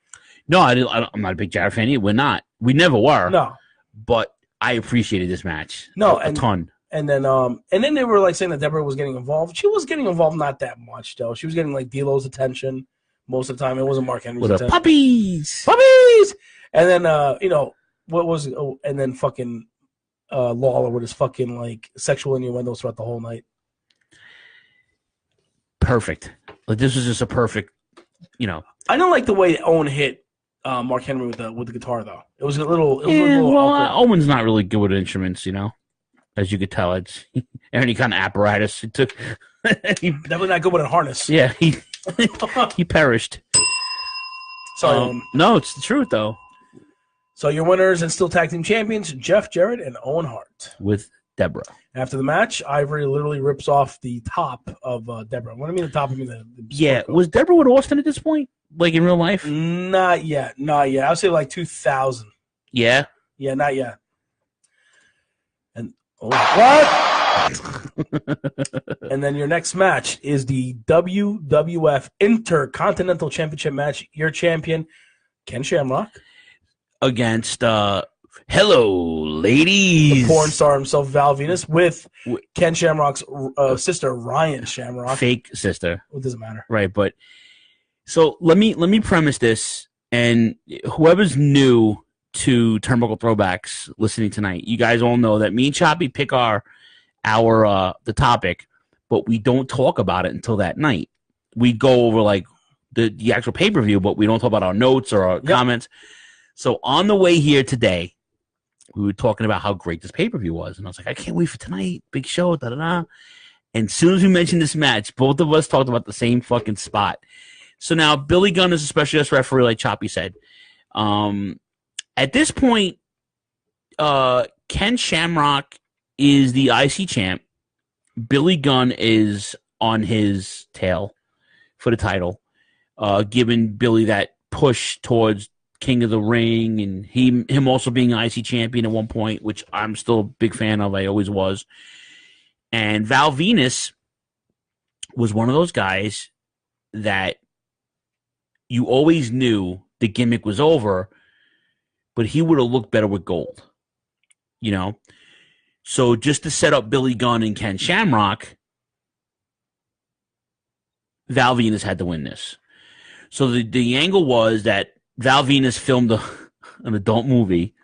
No, I'm not a big Jarrett fan either. We're not. We never were. No. But I appreciated this match. No, a ton. And then they were saying that Deborah was getting involved. She was getting involved not that much though. She was getting D'Lo's attention most of the time. It wasn't Mark Henry's attention. Puppies. And then what was it? Oh, and then fucking Lawler with his fucking sexual innuendos throughout the whole night. Perfect. This was just a perfect. I don't like the way Owen hit Mark Henry with the guitar though. It was a little. Owen's not really good with instruments, as you could tell. It's any kind of apparatus. It took. Definitely not good with a harness. Yeah, he perished. Sorry. No, it's the truth though. So your winners and still tag team champions, Jeff Jarrett and Owen Hart. With Deborah. After the match, Ivory literally rips off the top of Deborah. When I mean the top, I mean the was Deborah with Austin at this point? In real life? Not yet. I would say 2000. Yeah? Yeah, not yet. And what? And then your next match is the WWF Intercontinental Championship match. Your champion, Ken Shamrock. Against, hello, ladies. The porn star himself, Val Venus, with Ken Shamrock's sister, Ryan Shamrock. Fake sister. It doesn't matter. Right, but... So let me premise this, and whoever's new to Turnbuckle Throwbacks listening tonight, you guys all know that me and Choppy pick our the topic, but we don't talk about it until that night. We go over the actual pay-per-view, but we don't talk about our notes or our comments. So on the way here today, we were talking about how great this pay-per-view was. And I was like, I can't wait for tonight. Big show, da-da-da. And as soon as we mentioned this match, both of us talked about the same fucking spot. So now Billy Gunn is a special guest referee, like Choppy said. At this point, Ken Shamrock is the IC champ. Billy Gunn is on his tail for the title, giving Billy that push towards King of the Ring, and him also being IC champion at one point, which I'm still a big fan of. I always was. And Val Venus was one of those guys that you always knew the gimmick was over, but he would have looked better with gold, you know? So just to set up Billy Gunn and Ken Shamrock, Val Venus had to win this. So the angle was that Val Venus filmed an adult movie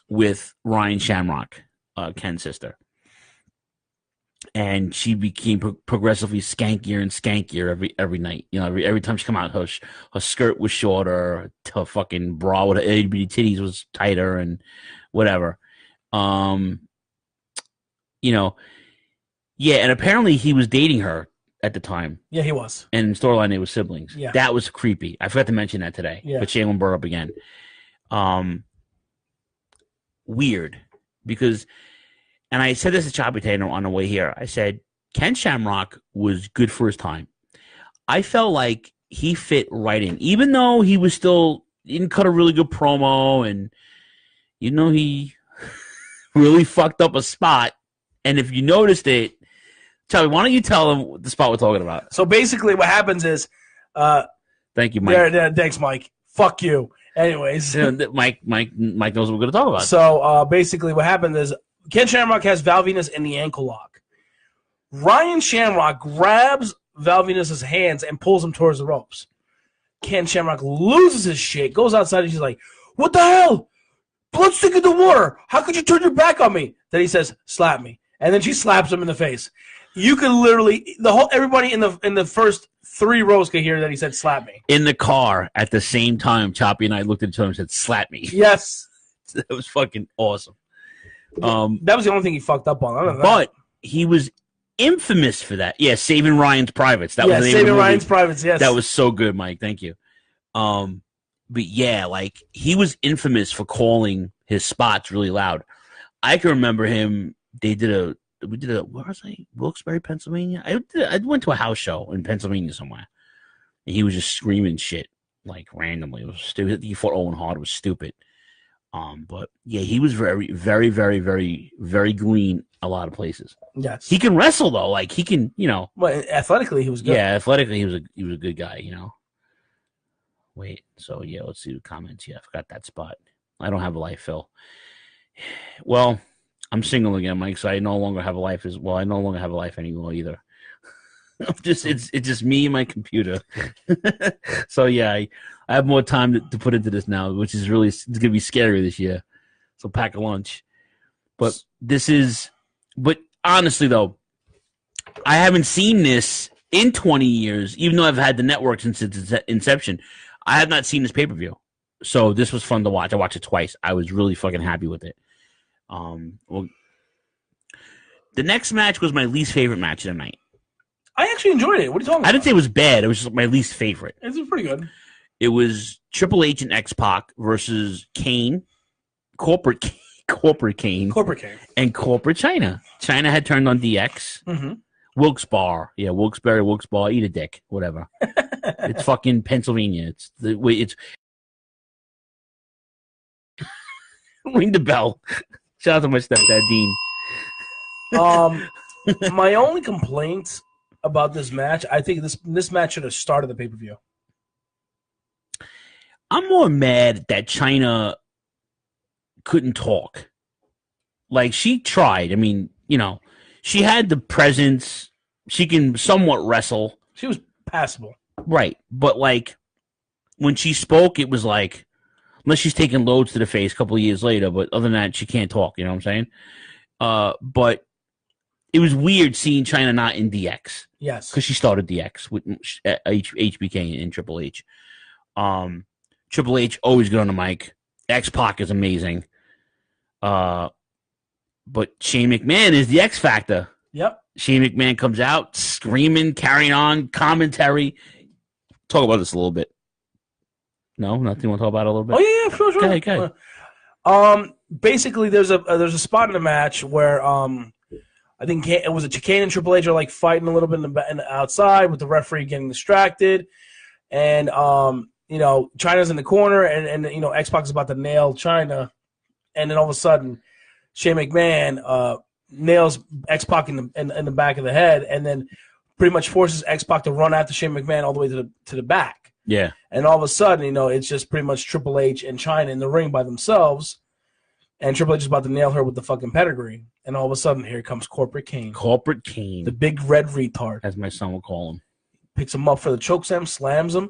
with Ryan Shamrock, Ken's sister. And she became progressively skankier and skankier every night. You know, every time she come out, her skirt was shorter, her fucking bra with her itty bitty titties was tighter, and whatever. You know, yeah. And apparently he was dating her at the time. Yeah, he was. And in storyline, they were siblings. Yeah, that was creepy. I forgot to mention that today. Yeah, but Shaylin brought up again. Weird, because. And I said this to Choppy today on the way here. I said, Ken Shamrock was good for his time. I felt like he fit right in. Even though he didn't cut a really good promo, and, you know, he really fucked up a spot. And if you noticed it, Choppy, why don't you tell him the spot we're talking about? So basically what happens is... Thank you, Mike. Thanks, Mike. Fuck you. Anyways. Mike knows what we're going to talk about. So basically what happened is Ken Shamrock has Val Venus in the ankle lock. Ryan Shamrock grabs Val Venus' hands and pulls him towards the ropes. Ken Shamrock loses his shit, goes outside, and she's like, "What the hell? Blood's thick in the water. How could you turn your back on me?" Then he says, "Slap me." And then she slaps him in the face. You could literally, everybody in the first 3 rows could hear that he said, "Slap me." In the car at the same time, Choppy and I looked at each other and said, "Slap me." Yes. That was fucking awesome. That was the only thing he fucked up on. But he was infamous for that. Yeah, Saving Ryan's Privates. That was the name Saving of the movie. Ryan's Privates, yes. That was so good, Mike. Thank you. But yeah, like, he was infamous for calling his spots really loud. I can remember him. We did a where was I? Wilkes-Barre, Pennsylvania. I went to a house show in Pennsylvania somewhere, and he was just screaming shit like randomly. It was stupid. He fought Owen Hart. It was stupid. But yeah, he was very, very, very, very, very green a lot of places. Yes. He can wrestle though. Like, he can, you know. Well, athletically he was good. Yeah, athletically he was a good guy, you know. Wait, so yeah, let's see the comments. Yeah, I forgot that spot. I don't have a life, Phil. Well, I'm single again, Mike, so I no longer have a life as well. I no longer have a life anymore either. it's just me and my computer. So yeah, I have more time to put into this now, which is really, it's gonna be scary this year. So pack a lunch. But honestly though, I haven't seen this in 20 years, even though I've had the network since its inception. I have not seen this pay-per-view. So this was fun to watch. I watched it twice. I was really fucking happy with it. Well, the next match was my least favorite match of the night. I actually enjoyed it. What are you talking about? I didn't say it was bad. It was just my least favorite. It was pretty good. It was Triple H and X-Pac versus Kane, Corporate Kane, and Corporate China. China had turned on DX. Mm-hmm. Wilkes-Barre. Yeah, Wilkes-Barre, eat a dick, whatever. It's fucking Pennsylvania. It's ring the bell. Shout out to my stepdad, Dean. My only complaint about this match, I think this match should have started the pay-per-view. I'm more mad that China couldn't talk. Like, she tried. I mean, you know, she had the presence. She can somewhat wrestle. She was passable. Right. But, like, when she spoke, it was like, unless she's taking loads to the face a couple of years later, but other than that, she can't talk. You know what I'm saying? But it was weird seeing China not in DX. Yes. Because she started DX with HBK and Triple H. Triple H always good on the mic. X-Pac is amazing. But Shane McMahon is the X factor. Yep. Shane McMahon comes out screaming, carrying on, commentary. Talk about this a little bit. No, nothing you want to talk about a little bit? Oh yeah, sure. Okay. Basically, there's a spot in the match where I think it was Kane and Triple H are like fighting a little bit in the outside with the referee getting distracted, and China's in the corner, and X-Pac is about to nail China, and then all of a sudden, Shane McMahon nails X-Pac in the back of the head, and then pretty much forces X-Pac to run after Shane McMahon all the way to the back. Yeah. And all of a sudden, it's just pretty much Triple H and China in the ring by themselves, and Triple H is about to nail her with the fucking pedigree. And all of a sudden, here comes Corporate Kane. Corporate Kane. The big red retard. As my son will call him. Picks him up for the chokeslam, slams him,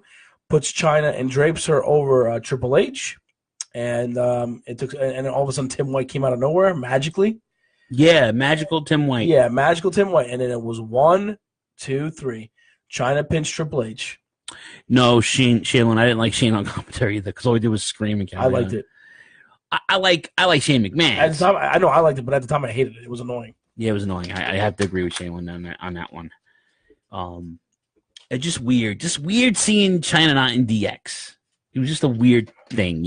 puts China and drapes her over Triple H. And and all of a sudden, Tim White came out of nowhere, magically. Yeah, magical Tim White. Yeah, magical Tim White. And then it was 1, 2, 3. China pinched Triple H. No, Shaolin. I didn't like Shane on commentary either because all he did was scream and I liked it. I like Shane McMahon. At the time, I know I liked it, but at the time I hated it. It was annoying. Yeah, it was annoying. I have to agree with Shaolin on that one. It's just weird. Just weird seeing China not in DX. It was just a weird thing,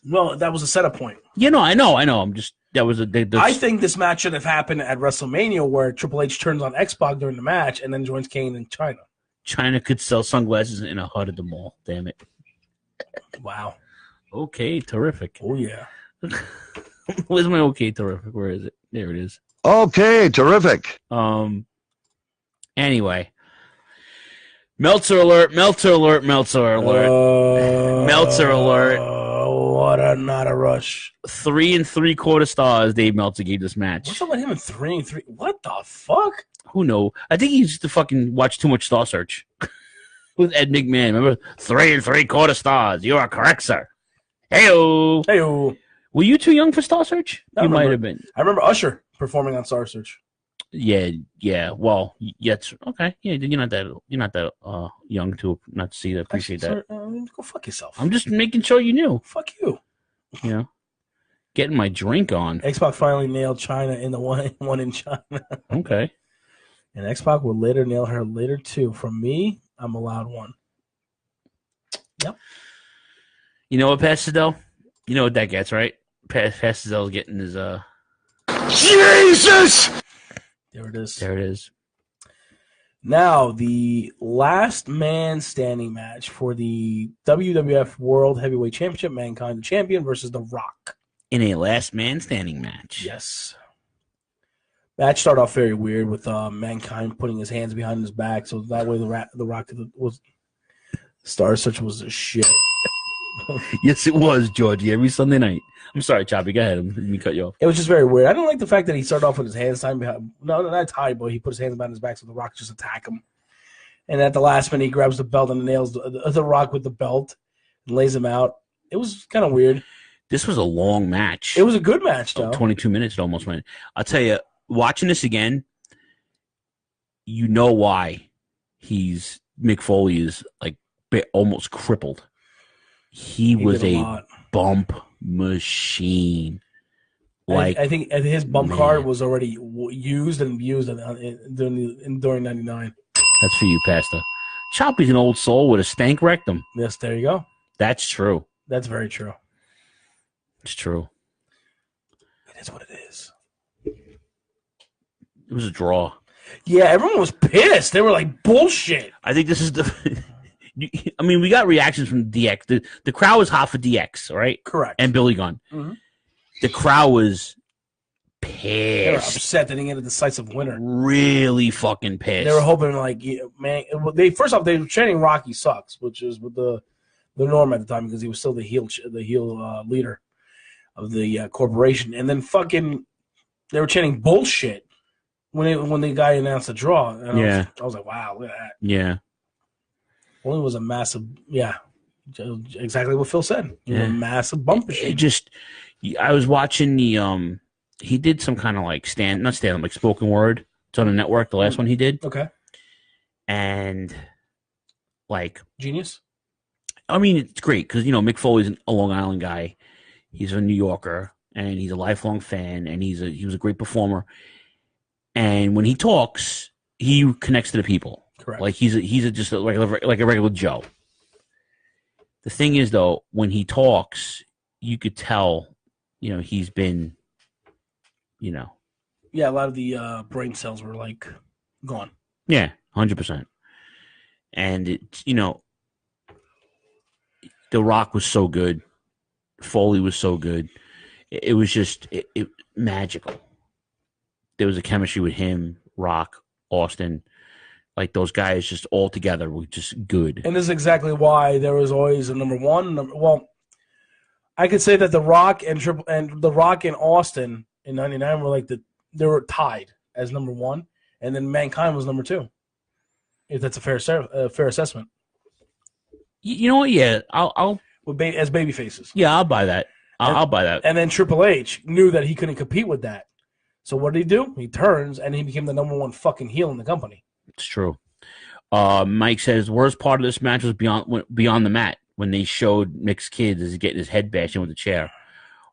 Well, that was a setup point. I know. I'm just that was a. I think this match should have happened at WrestleMania, where Triple H turns on X-Pac during the match and then joins Kane and China. China could sell sunglasses in a hut at the mall. Damn it! Wow. Okay, terrific. Oh yeah. Where's my okay, terrific? Where is it? There it is. Okay, terrific. Anyway. Meltzer alert. Meltzer alert. What not a rush. 3 3/4 stars Dave Meltzer gave this match. What's up with him in 3 3? What the fuck? Who knows? I think he used to fucking watch too much Star Search with Ed McMahon. Remember? 3 3/4 stars. You are correct, sir. Heyo. Were you too young for Star Search? You might have been. I remember Usher performing on Star Search. Yeah. Well, yes. Okay. Yeah, you're not that young to not see that. Appreciate that. Go fuck yourself. I'm just making sure you knew. Fuck you. Getting my drink on. X-Pac finally nailed China in the one in China. Okay. And X-Pac will later nail her later too. From me, I'm allowed one. Yep. You know what, Pastel? You know what that gets, right? Pastel's getting his Jesus! There it is. There it is. Now, the last man standing match for the WWF World Heavyweight Championship, Mankind the champion versus The Rock. In a last man standing match. Yes. Match started off very weird with Mankind putting his hands behind his back, so that way the Rock was Star Search was the shit. Yes, it was, Georgie. Every Sunday night. I'm sorry, Choppy. Go ahead. Let me cut you off. It was just very weird. I don't like the fact that he started off with his hands tied behind. No, not tied, but he put his hands behind his back so the Rock just attack him. And at the last minute, he grabs the belt and nails the Rock with the belt and lays him out. It was kind of weird. This was a long match. It was a good match, though. 22 minutes it almost went. I'll tell you, watching this again, you know why Mick Foley is like almost crippled. He was a bump machine. Like I think his bump card was already used during '99. That's for you, Pastor. Choppy's an old soul with a stank rectum. Yes, there you go. That's true. That's very true. It's true. It is what it is. It was a draw. Yeah, everyone was pissed. They were like, bullshit. I think this is I mean, we got reactions from DX. The crowd was hot for DX, right? Correct. And Billy Gunn. Mm-hmm. The crowd was pissed. They were upset they didn't get a decisive winner. Really fucking pissed. They were hoping, like, man. First off, they were chanting "Rocky sucks," which is with the norm at the time because he was still the heel leader of the corporation. And then fucking, they were chanting bullshit when the guy announced the draw. And I was like, wow, look at that. Yeah. Well, it was a massive, exactly what Phil said. It was a massive bump machine. I was watching he did some kind of like spoken word It's on the network. The last one he did. Okay. And like genius. I mean, it's great because Mick Foley's a Long Island guy. He's a New Yorker, and he's a lifelong fan, and he was a great performer. And when he talks, he connects to the people. Correct. Like he's just like a regular Joe. The thing is, though, when he talks, you could tell, he's been, Yeah, a lot of the brain cells were like gone. Yeah, 100%. And it, The Rock was so good. Foley was so good. It was just magical. There was a chemistry with him, Rock, Austin. Like those guys just all together were just good. And this is exactly why there was always a number one. Well, I could say that The Rock and The Rock and Austin in '99 were they were tied as number one, and then Mankind was number two. If that's a fair assessment. You know what? Yeah, I'll as baby faces. Yeah, I'll buy that. I'll buy that. And then Triple H knew that he couldn't compete with that. So what did he do? He turns and he became the number one fucking heel in the company. It's true. Mike says the worst part of this match was beyond the mat when they showed Mick's kid as he's getting his head bashed in with the chair.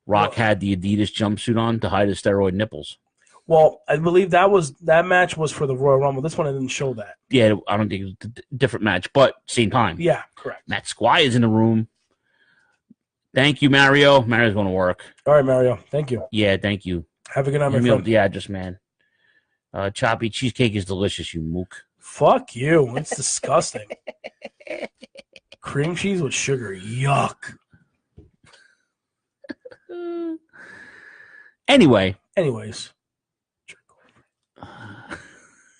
Rock had the Adidas jumpsuit on to hide his steroid nipples. Well, I believe that match was for the Royal Rumble. This one I didn't show that. Yeah, I don't think it was a different match, but same time. Yeah, correct. Matt Squire's in the room. Thank you, Mario. Mario's going to work. All right, Mario. Thank you. Yeah, thank you. Have a good night, my friend. Yeah, just man. Choppy cheesecake is delicious, you mook. Fuck you. It's disgusting. Cream cheese with sugar. Yuck. Anyways.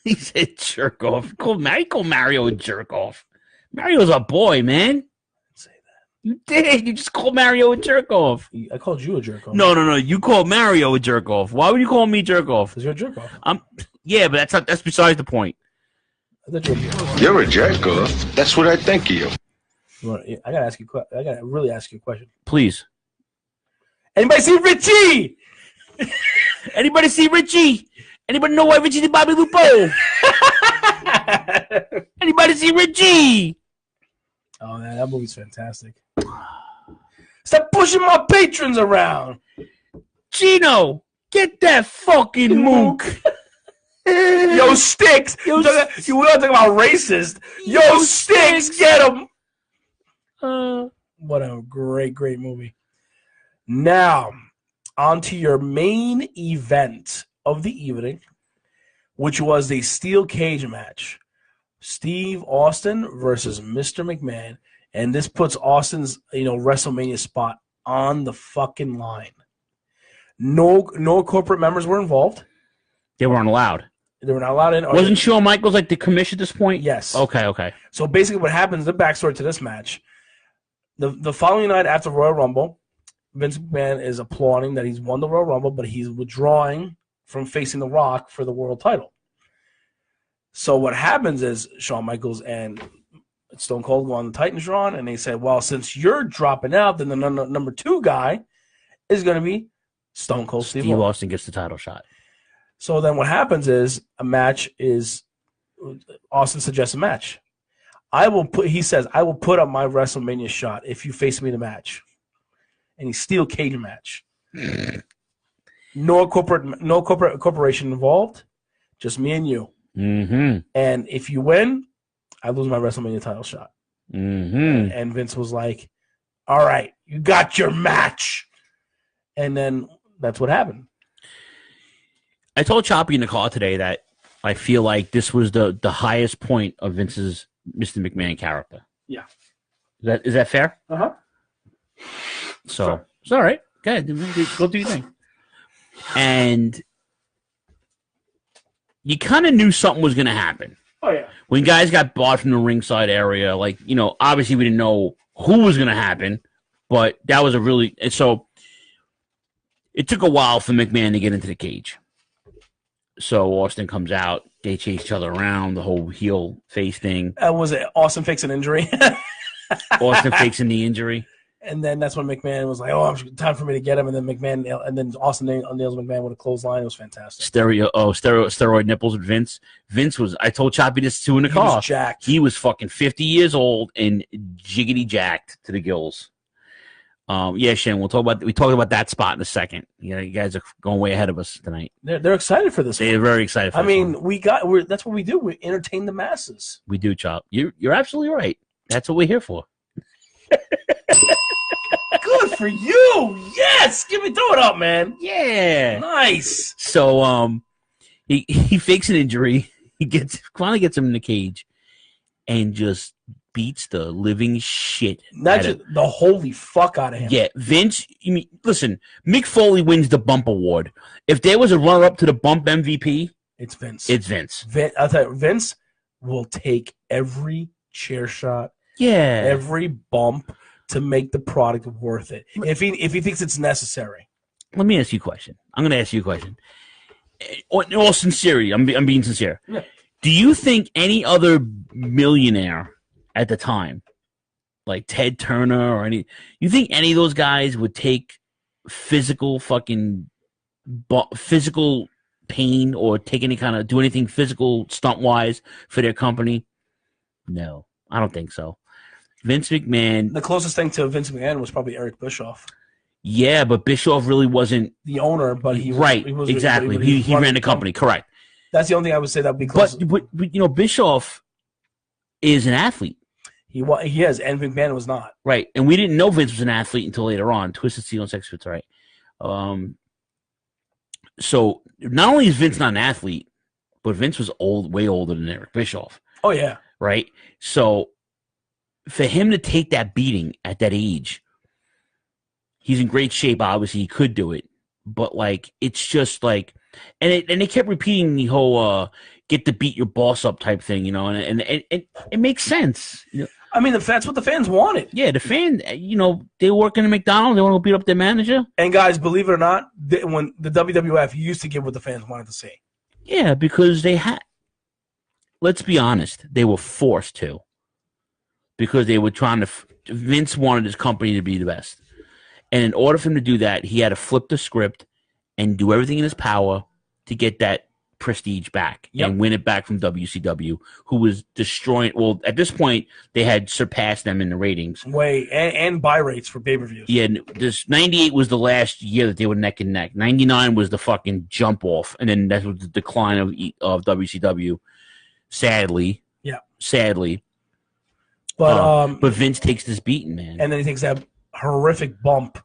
He said jerk off. Call Mario a jerk off. Mario's a boy, man. Didn't say that. You did. You just called Mario a jerk off. I called you a jerk off. No. You called Mario a jerk off. Why would you call me jerk off? Because you're a jerk off. Yeah, but that's besides the point. You're a jerk off. That's what I think of you. I gotta really ask you a question. Please. Anybody see Richie? Anybody see Richie? Anybody know why Richie did Bobby Lupo? Anybody see Richie? Oh, man, that movie's fantastic. Stop pushing my patrons around. Gino, get that fucking Mook. Yo, Sticks. You want to talk about racist. Yo, Sticks, get him. What a great movie. Now, on to your main event of the evening, which was the steel cage match. Steve Austin versus Mr. McMahon. And this puts Austin's, WrestleMania spot on the fucking line. No corporate members were involved. They weren't allowed. They were not allowed in. Wasn't Shawn Michaels like the commission at this point? Yes. Okay. So basically what happens, the backstory to this match, the following night after Royal Rumble, Vince McMahon is applauding that he's won the Royal Rumble, but he's withdrawing from facing The Rock for the world title. So what happens is Shawn Michaels and Stone Cold go on the Titantron, and they said, well, since you're dropping out, then the number two guy is going to be Stone Cold Steve Austin gets the title shot. So then what happens is Austin suggests a match. He says, I will put up my WrestleMania shot if you face me in a match. And he steel cage match. No corporation involved, just me and you. Mm-hmm. And if you win, I lose my WrestleMania title shot. Mm-hmm. And Vince was like, all right, you got your match. And then that's what happened. I told Choppy in the call today that I feel like this was the highest point of Vince's Mr. McMahon character. Yeah. Is that fair? Uh-huh. So it's all right. Go ahead. Go do your thing. And you kind of knew something was going to happen. Oh, yeah. When guys got bought from the ringside area, obviously we didn't know who was going to happen, but that was so it took a while for McMahon to get into the cage. So Austin comes out, they chase each other around, the whole heel face thing. Was it Austin fakes an injury? Austin fakes in the injury. And then that's when McMahon was like, "Oh, it's time for me to get him." And then Austin nails McMahon with a clothesline. It was fantastic. Steroid nipples with Vince. Vince was. I told Choppy this too in the car. He was jacked. He was fucking 50 years old and jiggity jacked to the gills. Yeah, Shane. We talked about that spot in a second. You know, you guys are going way ahead of us tonight. They're excited for this. They're very excited. I mean, that's what we do. We entertain the masses. We do, Chop. You're absolutely right. That's what we're here for. Good for you. Yes, throw it up, man. Yeah, nice. So he fakes an injury. He finally gets him in the cage, and just beats the living shit. Not just the holy fuck out of him. Yeah, Vince. Listen, Mick Foley wins the Bump Award. If there was a runner-up to the Bump MVP, it's Vince. It's Vince. I'll tell you, Vince will take every chair shot, every bump to make the product worth it. If he thinks it's necessary. Let me ask you a question. I'm going to ask you a question. In all sincerity, I'm being sincere. Yeah. Do you think any other millionaire at the time, like Ted Turner or you think any of those guys would take physical pain or take do anything physical stunt-wise for their company? No, I don't think so. Vince McMahon. The closest thing to Vince McMahon was probably Eric Bischoff. Yeah, but Bischoff really wasn't the owner, but he was exactly. He ran the company, correct. That's the only thing I would say that would be close. But Bischoff is an athlete. He is, and McMahon was not. Right, and we didn't know Vince was an athlete until later on. Twisted Steel and Sex Fits, right? So not only is Vince not an athlete, but Vince was way older than Eric Bischoff. Oh yeah, right. So for him to take that beating at that age, he's in great shape. Obviously, he could do it, but it's just and they kept repeating the whole "get to beat your boss up" type thing, and it makes sense. I mean, that's what the fans wanted. Yeah, the fan, they work in a McDonald's, they want to beat up their manager. And guys, believe it or not, when the WWF used to give what the fans wanted to see. Yeah, because they had. Let's be honest, they were forced to. Because they were trying to. Vince wanted his company to be the best. And in order for him to do that, he had to flip the script and do everything in his power to get that prestige back and win it back from WCW, who was destroying. Well, at this point, they had surpassed them in the ratings. And buy rates for pay-per-views. Yeah, this 98 was the last year that they were neck and neck. 99 was the fucking jump off, and then that was the decline of WCW. Sadly. Yeah. Sadly. But Vince takes this beating, man. And then he takes that horrific bump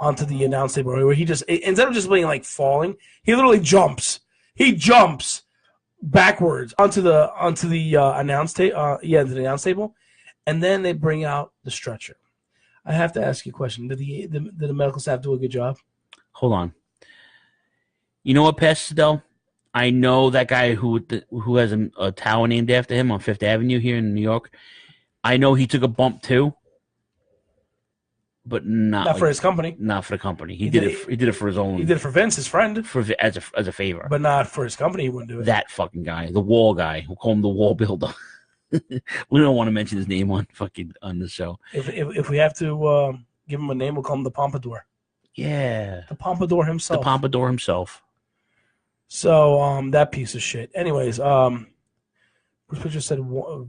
onto the announce table where he just, instead of just being falling, he literally jumps. He jumps backwards onto the announce table. The announce table, and then they bring out the stretcher. I have to ask you a question: Did the medical staff do a good job? Hold on. You know what, Pastel? I know that guy who has a tower named after him on Fifth Avenue here in New York. I know he took a bump too, but not for his company. Not for the company. He did it for his own. He did it for Vince, his friend, as a favor. But not for his company. He wouldn't do it. That fucking guy, the wall guy, we'll call him the wall builder. We don't want to mention his name on the show. If we have to give him a name, we'll call him the Pompadour. Yeah, the Pompadour himself. The Pompadour himself. So that piece of shit. Anyways, Bruce Pritchard said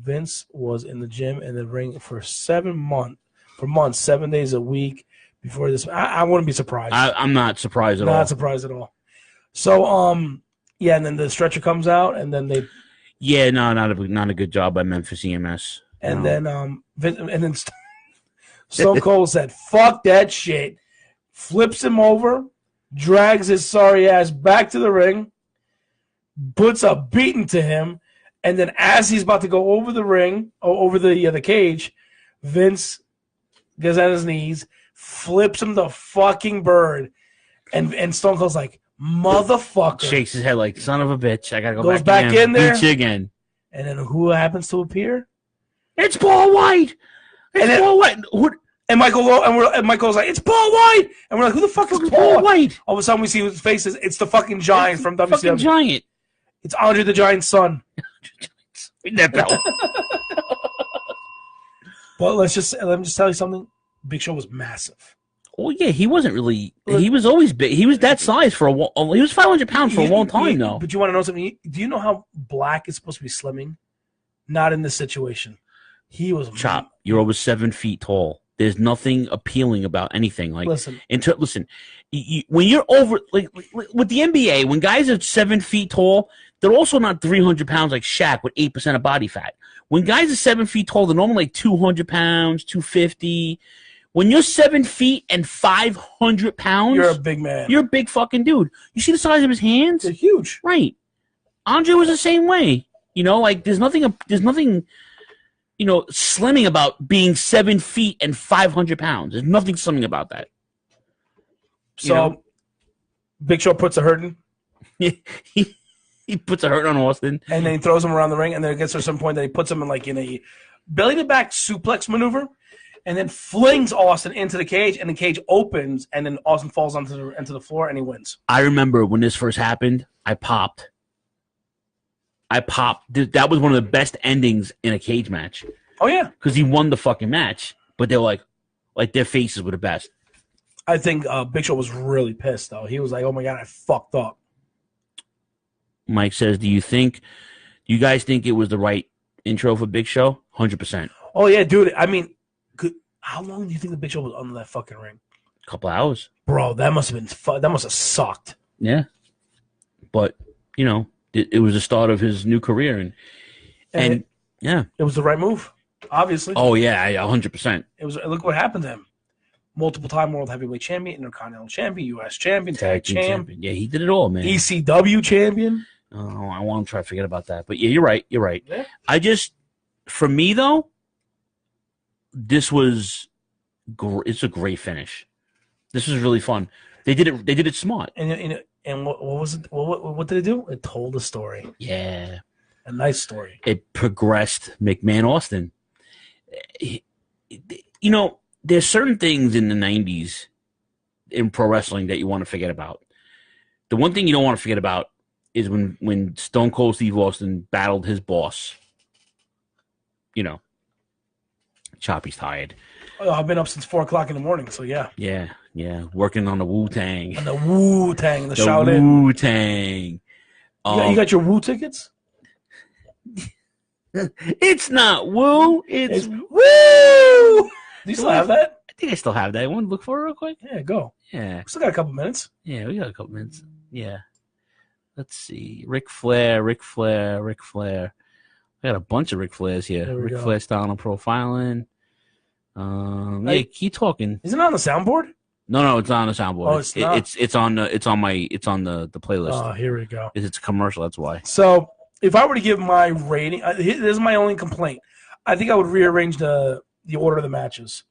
Vince was in the gym in the ring for 7 months, 7 days a week before this. I wouldn't be surprised. I'm not surprised at all. Not surprised at all. So and then the stretcher comes out, and then they. Yeah, no, not a good job by Memphis EMS. And then Stone Cold said, "Fuck that shit," flips him over, drags his sorry ass back to the ring, puts a beating to him, and then as he's about to go over the ring, or over the cage, Vince gets on his knees, flips him the fucking bird, and Stone Cold's like, "Motherfucker!" Shakes his head like, "Son of a bitch, I gotta go goes back in there, beat you again." And then who happens to appear? It's Paul White. Paul White. And Michael's like, "It's Paul White," and we're like, "Who the fuck is Paul White?" All of a sudden, we see his faces. It's the fucking Giant from WCW. Fucking Giant. It's Andre the Giant's son. That bell. But let me just tell you something. Big Show was massive. Oh yeah, he wasn't really. He was always big. He was that size for a. He was 500 pounds for a long time, though. But you want to know something? Do you know how Black is supposed to be slimming? Not in this situation. He was Chop. You're over 7 feet tall. There's nothing appealing about anything. Like listen. When you're over with the NBA, when guys are 7 feet tall, they're also not 300 pounds like Shaq with 8% of body fat. When guys are 7 feet tall, they're normally like 200 pounds, 250. When you're 7 feet and 500 pounds, you're a big man. You're a big fucking dude. You see the size of his hands? They're huge. Right. Andre was the same way. You know, like there's nothing, you know, slimming about being 7 feet and 500 pounds. There's nothing slimming about that. So, Big Show puts a hurting. He puts a hurt on Austin, and then he throws him around the ring, and then it gets to some point that he puts him in a belly to back suplex maneuver. And then flings Austin into the cage, and the cage opens, and then Austin falls into the floor, and he wins. I remember when this first happened, I popped. That was one of the best endings in a cage match. Oh, yeah. Because he won the fucking match, but they were like their faces were the best. I think Big Show was really pissed, though. He was like, oh, my God, I fucked up. Mike says, do you guys think it was the right intro for Big Show? 100%. Oh, yeah, dude. I mean, how long do you think the Big Show was under that fucking ring? A couple hours. Bro, that must have sucked. Yeah. But, you know, it was the start of his new career. And yeah. It was the right move, obviously. Oh, yeah, 100%. Look what happened to him. Multiple-time World Heavyweight Champion, Intercontinental Champion, U.S. Champion, Tag Champion. Yeah, he did it all, man. ECW Champion. Oh, I want to try to forget about that. But, yeah, you're right. Yeah. For me, though, it's a great finish. This was really fun. They did it smart. And what was it? What did it do? It told a story. Yeah, a nice story. It progressed McMahon Austin. You know, there's certain things in the 90s in pro wrestling that you want to forget about. The one thing you don't want to forget about is when Stone Cold Steve Austin battled his boss. You know. Choppy's tired. Oh, I've been up since 4 o'clock in the morning, so yeah. Yeah. Working on the Wu-Tang. On the Wu-Tang, the Shaolin. Wu-Tang. You got your Wu tickets? It's not Wu. It's Woo! Do you still have that? I think I still have that. You want to look for it real quick? Yeah, go. Yeah. We still got a couple minutes. Yeah, we got a couple minutes. Yeah. Let's see. Ric Flair. We got a bunch of Ric Flairs here. Ric Flair style and profiling. Yeah, keep talking. Isn't it on the soundboard? No, it's not on the soundboard. Oh, it's not? It's on the playlist. Oh, here we go. It's a commercial, that's why. So if I were to give my rating, this is my only complaint. I think I would rearrange the order of the matches.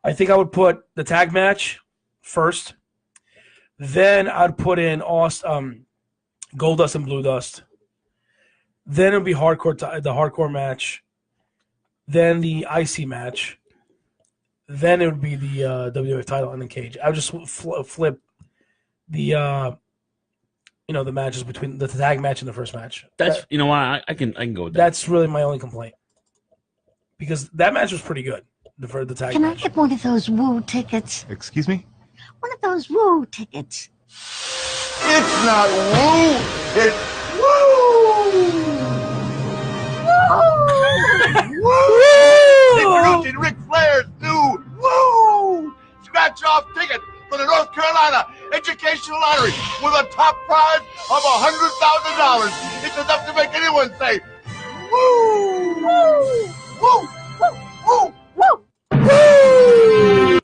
I think I would put the tag match first. Then I'd put in Goldust and Blue Dust. Then it would be the hardcore match. Then the IC match. Then it would be the WWF title and the cage. I would just flip the the matches between the tag match and the first match. You know what? I can go with that. That's really my only complaint because that match was pretty good. The tag Can match. I get one of those Woo tickets? Excuse me? One of those Woo tickets. It's not Woo, it's Woo! Introducing Ric Flair's new Woo! Scratch-off ticket for the North Carolina Educational Lottery with a top prize of $100,000. It's enough to make anyone say, Woo! Woo! Woo! Woo! Woo! Woo!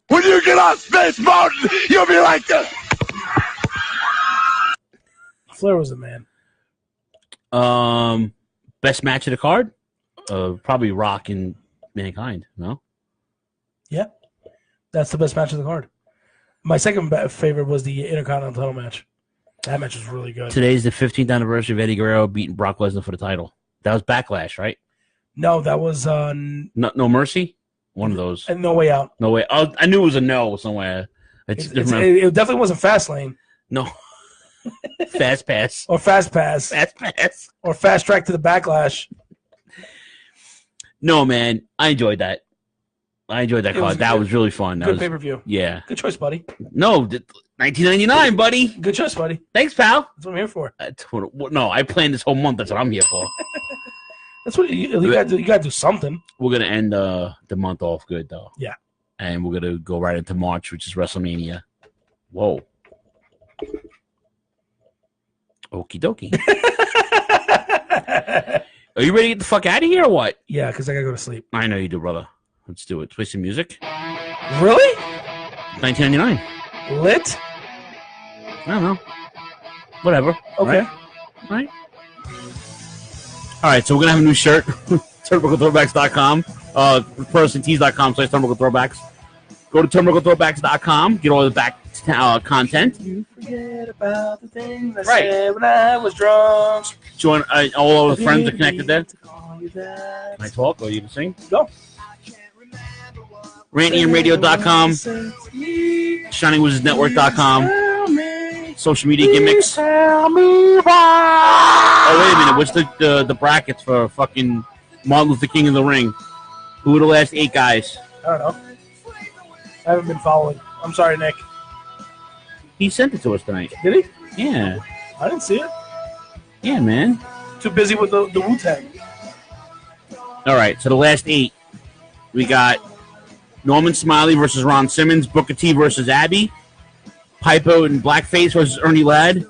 When you get off Space Mountain, you'll be like this. Flair was the man. Best match of the card? Probably Rock and Mankind, no? Yeah. That's the best match of the card. My second favorite was the Intercontinental match. That match was really good. Today's the 15th anniversary of Eddie Guerrero beating Brock Lesnar for the title. That was Backlash, right? No, that was No Mercy? One of those. And No Way Out. No Way. Oh, I knew it was a no somewhere. It definitely wasn't Fastlane. No. Fast Pass. Or Fast Pass. Fast Pass. Or Fast Track to the Backlash. No, man. I enjoyed that. I enjoyed that card. That was really fun. That Good was pay-per-view. Yeah. Good choice, buddy. No, 1999, buddy. Good choice, buddy. Thanks, pal. That's what I'm here for. No, I planned this whole month. That's what I'm here for. That's what you got to do something. We're gonna end the month off good though. Yeah. And we're gonna go right into March, which is WrestleMania. Whoa. Okie dokie. Are you ready to get the fuck out of here or what? Yeah, because I gotta go to sleep. I know you do, brother. Let's do it. Play some music. Really? 1999. Lit? I don't know. Whatever. Okay. Right? All right, so we're going to have a new shirt. TurnbuckleThrowbacks.com. ProWrestlingTees.com/TurnbuckleThrowbacks. Go to TurnbuckleThrowbacks.com. Get all the back content. You forget about the things I said when I was drunk. Join all the friends are connected there. Can I talk or you can sing? Go. RantyandRadio.com. ShiningWizardsNetwork.com. Social media gimmicks. Oh, wait a minute. What's the brackets for fucking Martin Luther King in the ring? Who are the last 8 guys? I don't know. I haven't been following. I'm sorry, Nick. He sent it to us tonight. Did he? Yeah. I didn't see it. Yeah, man. Too busy with the Wu-Tang. All right, so the last 8. We got Norman Smiley versus Ron Simmons, Booker T versus Abby, Pipo and Blackface versus Ernie Ladd.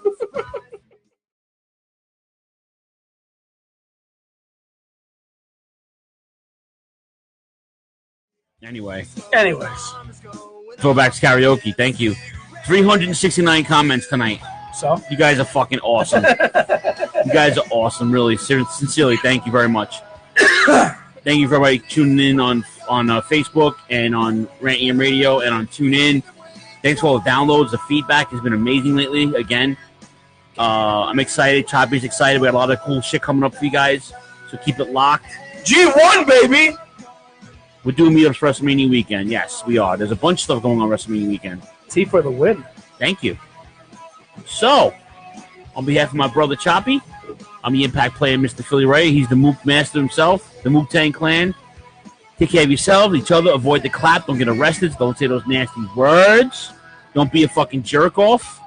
Anyways. Throwbacks karaoke, thank you. 369 comments tonight. So? You guys are fucking awesome. You guys are awesome, really. Sincerely, thank you very much. Thank you for everybody tuning in on Facebook and on Rant EM Radio and on TuneIn. Thanks for all the downloads. The feedback has been amazing lately. Again, I'm excited. Choppy's excited. We got a lot of cool shit coming up for you guys. So keep it locked. G1, baby! We're doing meetups for WrestleMania weekend. Yes, we are. There's a bunch of stuff going on WrestleMania weekend. T for the win. Thank you. So, on behalf of my brother Choppy, I'm the Impact player, Mr. Philly Ray. He's the Mook master himself, the Mook Tang clan. Take care of yourselves, each other. Avoid the clap. Don't get arrested. Don't say those nasty words. Don't be a fucking jerk off.